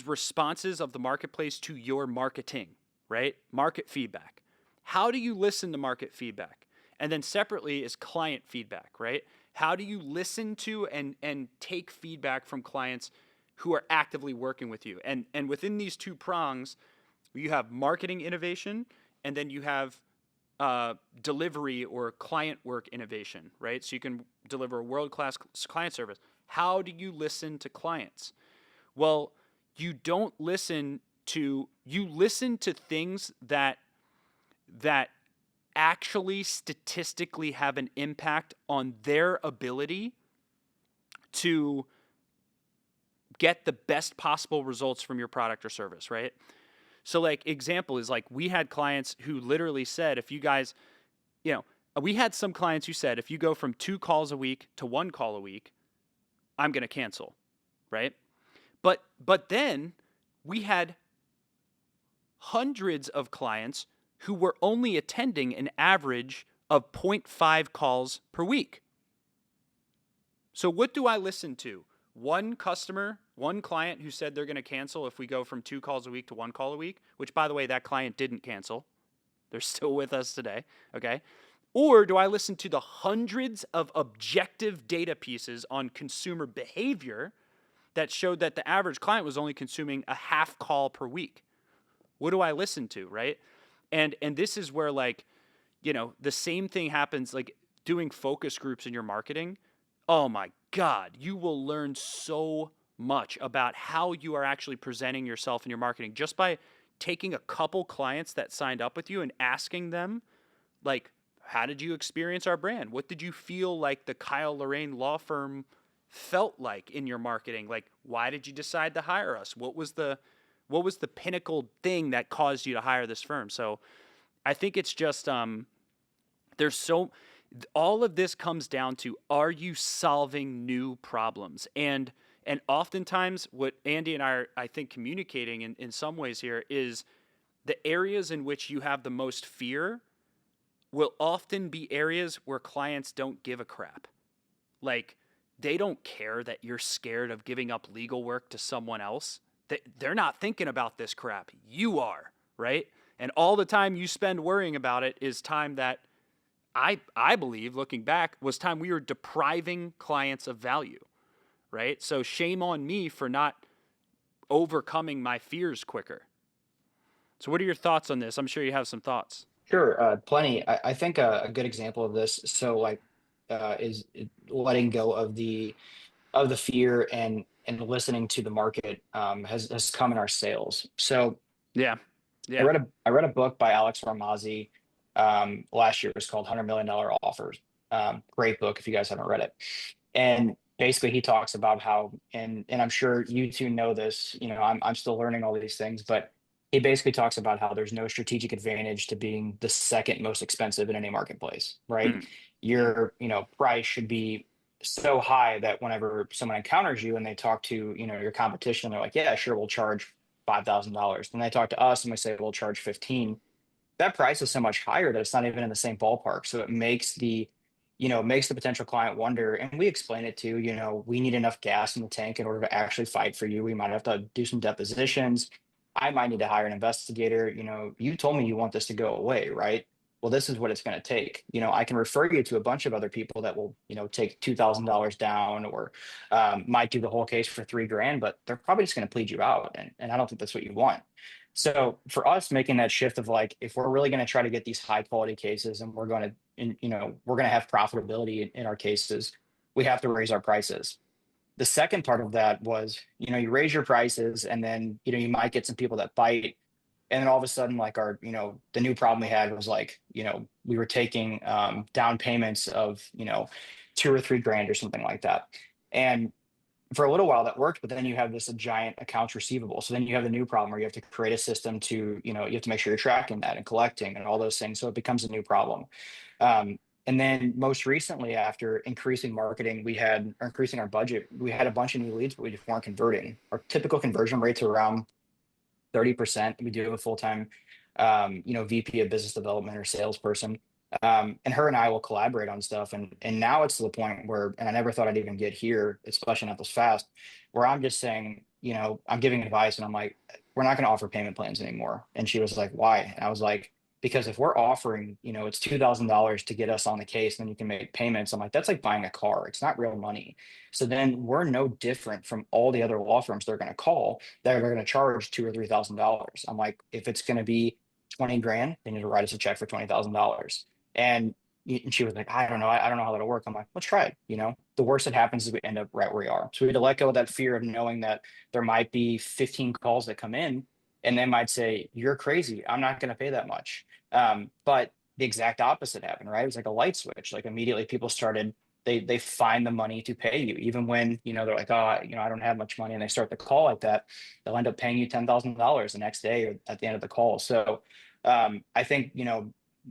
responses of the marketplace to your marketing, right? Market feedback. How do you listen to market feedback? And then separately is client feedback, right? How do you listen to and take feedback from clients who are actively working with you? And within these 2 prongs, you have marketing innovation, and then you have delivery or client work innovation, right? So you can deliver a world-class client service. How do you listen to clients? Well, you listen to things that actually statistically have an impact on their ability to get the best possible results from your product or service, right? So like example is like we had clients who literally said, if you guys, we had some clients who said, if you go from 2 calls a week to 1 call a week, I'm going to cancel, right? But then we had hundreds of clients who were only attending an average of 0.5 calls per week. So what do I listen to? One client who said they're going to cancel if we go from 2 calls a week to 1 call a week, which by the way, that client didn't cancel. They're still with us today, okay? Or do I listen to the hundreds of objective data pieces on consumer behavior that showed that the average client was only consuming a half call per week? What do I listen to, right? And this is where like, the same thing happens like doing focus groups in your marketing. Oh my God, you will learn so much about how you are actually presenting yourself in your marketing just by taking a couple clients that signed up with you and asking them, like, how did you experience our brand? What did you feel like the Kyle Loraine law firm felt like in your marketing? Like, why did you decide to hire us? What was the pinnacle thing that caused you to hire this firm? So I think it's just, all of this comes down to, are you solving new problems? And oftentimes what Andy and I are, I think, communicating in some ways here is the areas in which you have the most fear will often be areas where clients don't give a crap. Like they don't care that you're scared of giving up legal work to someone else. They're not thinking about this crap. You are, right? And all the time you spend worrying about it is time that I believe, looking back, was time we were depriving clients of value, right? So shame on me for not overcoming my fears quicker. So what are your thoughts on this? I'm sure you have some thoughts. Sure, plenty. I think a good example of this, so like, is letting go of the fear and listening to the market has come in our sales. So Yeah. I Yeah. read a book by Alex Ramosi last year. It was called $100 Million Offers. Great book if you guys haven't read it. And basically, he talks about how, and I'm sure you two know this. I'm still learning all these things, but he basically talks about how there's no strategic advantage to being the second most expensive in any marketplace, right? Mm. Your price should be so high that whenever someone encounters you and they talk to your competition, they're like, yeah, sure, we'll charge $5,000. Then they talk to us and we say we'll charge 15. That price is so much higher that it's not even in the same ballpark. So it makes the potential client wonder. And we explain it to, we need enough gas in the tank in order to actually fight for you. We might have to do some depositions. I might need to hire an investigator. You told me you want this to go away, right? Well, this is what it's going to take. I can refer you to a bunch of other people that will, take $2,000 down, or might do the whole case for 3 grand, but they're probably just going to plead you out. And I don't think that's what you want. So for us, making that shift of like, if we're really going to try to get these high quality cases and we're going to have profitability in our cases, we have to raise our prices. The second part of that was, you raise your prices and then, you might get some people that bite. And then all of a sudden, like the new problem we had was like, we were taking down payments of, 2 or 3 grand or something like that. And for a little while that worked, but then you have this giant accounts receivable. So then you have the new problem where you have to create a system to, you have to make sure you're tracking that and collecting and all those things. So it becomes a new problem. And then most recently, after increasing marketing, or increasing our budget, we had a bunch of new leads, but we just weren't converting. Our typical conversion rates are around 30%. We do have a full-time, VP of business development or salesperson. And her and I will collaborate on stuff. And now it's to the point where, and I never thought I'd even get here, especially not this fast, where I'm just saying, I'm giving advice and I'm like, we're not going to offer payment plans anymore. And she was like, why? And I was like, because if we're offering, it's $2,000 to get us on the case, and then you can make payments. I'm like, that's like buying a car. It's not real money. So then we're no different from all the other law firms they're going to call that are going to charge $2,000 or $3,000. I'm like, if it's going to be 20 grand, they need to write us a check for $20,000. And she was like, I don't know. I don't know how that'll work. I'm like, let's try it. The worst that happens is we end up right where we are. So we had to let go of that fear of knowing that there might be 15 calls that come in and they might say, you're crazy. I'm not going to pay that much. But the exact opposite happened, right? It was like a light switch. Like immediately people started, they find the money to pay you, even when, they're like, oh, I don't have much money. And they start the call like that. They'll end up paying you $10,000 the next day or at the end of the call. So I think,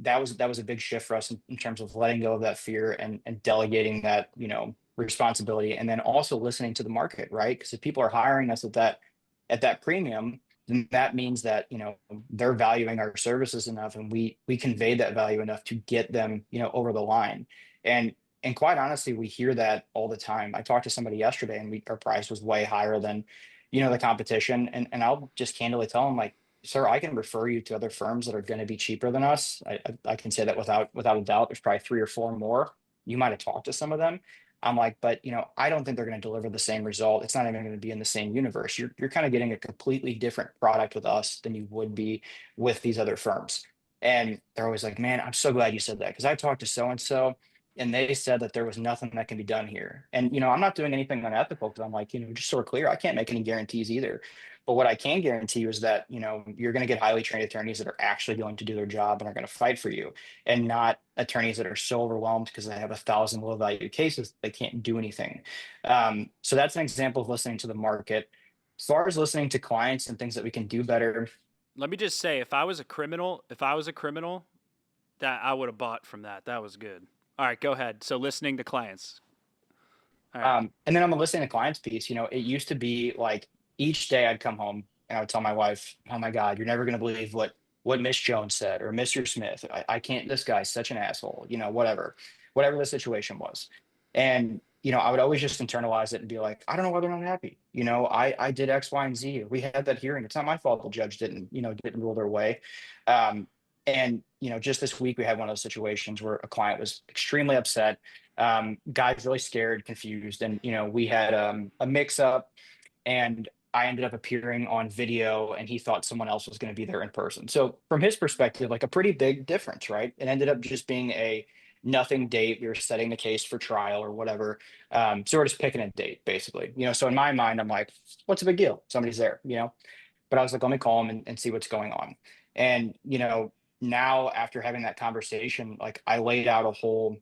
that was a big shift for us in terms of letting go of that fear and delegating that, responsibility, and then also listening to the market, right? Because if people are hiring us at that premium, then that means that they're valuing our services enough, and we convey that value enough to get them over the line. And quite honestly, we hear that all the time. I talked to somebody yesterday, and our price was way higher than the competition, and I'll just candidly tell them like, sir, I can refer you to other firms that are going to be cheaper than us. I can say that without a doubt. There's probably 3 or 4 more. You might have talked to some of them. I'm like, but I don't think they're going to deliver the same result. It's not even going to be in the same universe. You're kind of getting a completely different product with us than you would be with these other firms. And they're always like, man, I'm so glad you said that, because I talked to so and so, and they said that there was nothing that can be done here. And I'm not doing anything unethical, because I'm like, just so we're clear, I can't make any guarantees either. But what I can guarantee you is that you're going to get highly trained attorneys that are actually going to do their job and are going to fight for you, and not attorneys that are so overwhelmed because they have 1,000 low value cases they can't do anything. So that's an example of listening to the market. As far as listening to clients and things that we can do better, Let me just say, if I was a criminal, that I would have bought from that. That was good. All right, go ahead. So listening to clients. All right. and then on the listening to clients piece, it used to be like each day I'd come home and I would tell my wife, "Oh my God, you're never going to believe what Miss Jones said, or Mr. Smith. I can't. This guy's such an asshole. Whatever the situation was." And I would always just internalize it and be like, I don't know why they're not happy. I did X, Y, and Z. We had that hearing. It's not my fault the judge didn't rule their way. Um, and just this week we had one of those situations where a client was extremely upset. Guy's really scared, confused, and we had a mix up, and I ended up appearing on video, and he thought someone else was going to be there in person. So from his perspective, like a pretty big difference, right? It ended up just being a nothing date. We were setting the case for trial or whatever. So we're just picking a date, basically. So in my mind, I'm like, what's a big deal? Somebody's there. But I was like, let me call him and see what's going on. And, now after having that conversation, like I laid out a whole,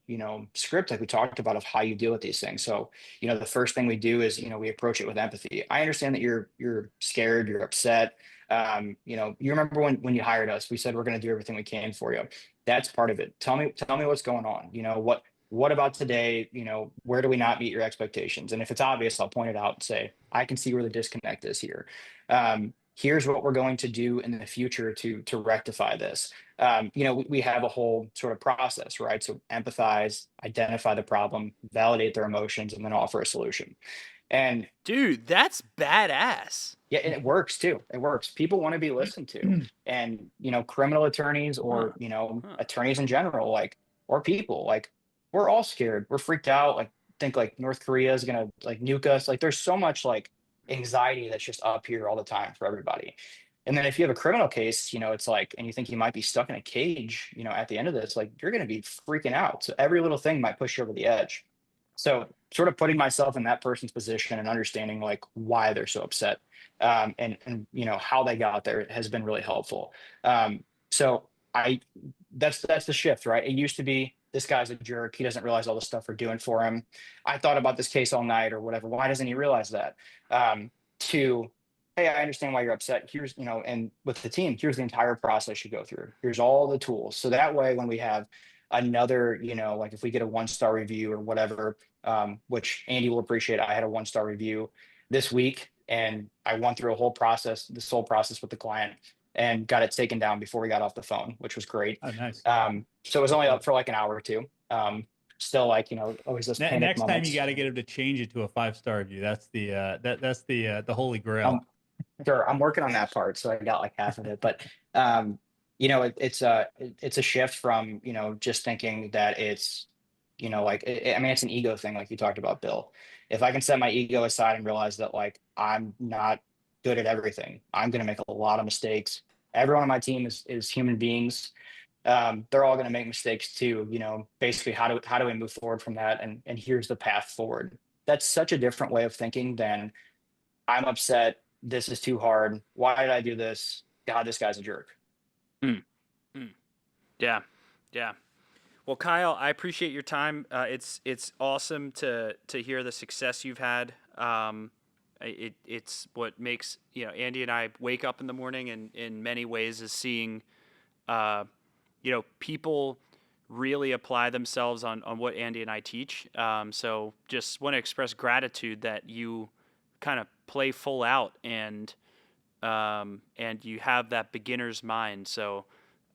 script like we talked about of how you deal with these things. So, the first thing we do is, we approach it with empathy. I understand that you're scared, you're upset. You remember when you hired us, we said we're going to do everything we can for you. That's part of it. Tell me what's going on. What about today? Where do we not meet your expectations? And if it's obvious, I'll point it out and say, I can see where the disconnect is here. Here's what we're going to do in the future to rectify this. We have a whole sort of process, right? So empathize, identify the problem, validate their emotions, and then offer a solution. And Dude, that's badass. yeah, and it works too. It works. People want to be listened to. And, criminal attorneys Huh. or, Huh. attorneys in general, like, or people, like, we're all scared. We're freaked out. Like, think like North Korea is going to like nuke us. Like, there's so much like anxiety that's just up here all the time for everybody. And then if you have a criminal case, it's like, and you think you might be stuck in a cage, at the end of this, like, you're going to be freaking out. So every little thing might push you over the edge. So sort of putting myself in that person's position and understanding like why they're so upset, and how they got there has been really helpful. So I that's the shift, right? It used to be this guy's a jerk. He doesn't realize all the stuff we're doing for him. I thought about this case all night or whatever. Why doesn't he realize that? To Hey, I understand why you're upset. And with the team, here's the entire process you go through. Here's all the tools. So that way, when we have another, like if we get a 1-star review or whatever, which Andy will appreciate, I had a 1-star review this week, and I went through this whole process with the client and got it taken down before we got off the phone, which was great. Oh, nice. So it was only up for like an hour or two. Still like, always those panic Next time you moments. got to get him to change it to a 5-star review. That's that's the holy grail. Sure, I'm working on that part, so I got like half of it. But it's a shift from just thinking that it's I mean it's an ego thing, like you talked about, Bill. If I can set my ego aside and realize that like I'm not good at everything, I'm going to make a lot of mistakes. Everyone on my team is human beings. They're all going to make mistakes too. Basically, how do we move forward from that? And here's the path forward. That's such a different way of thinking than I'm upset. This is too hard. Why did I do this? God, this guy's a jerk. Mm. Mm. Yeah. Yeah. Well, Kyle, I appreciate your time. It's awesome to hear the success you've had. It's what makes Andy and I wake up in the morning, and in many ways is seeing people really apply themselves on what Andy and I teach. So just want to express gratitude that you kind of play full out and you have that beginner's mind. So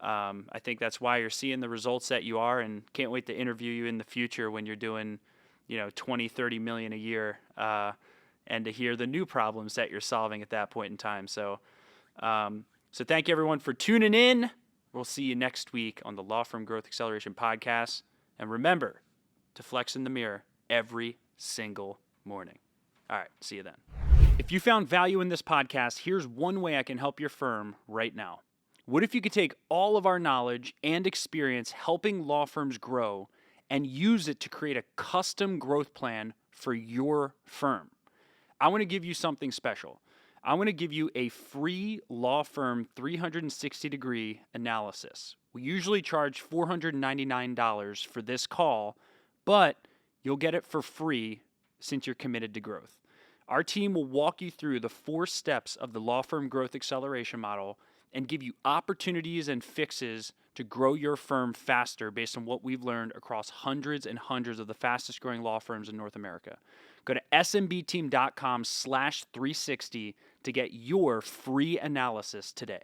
I think that's why you're seeing the results that you are, and can't wait to interview you in the future when you're doing 20, 30 million a year, and to hear the new problems that you're solving at that point in time. So thank you everyone for tuning in. We'll see you next week on the Law Firm Growth Acceleration Podcast. And remember to flex in the mirror every single morning. All right, see you then. If you found value in this podcast, here's one way I can help your firm right now. What if you could take all of our knowledge and experience helping law firms grow and use it to create a custom growth plan for your firm? I want to give you something special. I want to give you a free law firm 360-degree analysis. We usually charge $499 for this call, but you'll get it for free since you're committed to growth. Our team will walk you through the 4 steps of the law firm growth acceleration model and give you opportunities and fixes to grow your firm faster based on what we've learned across hundreds and hundreds of the fastest growing law firms in North America. Go to smbteam.com/360 to get your free analysis today.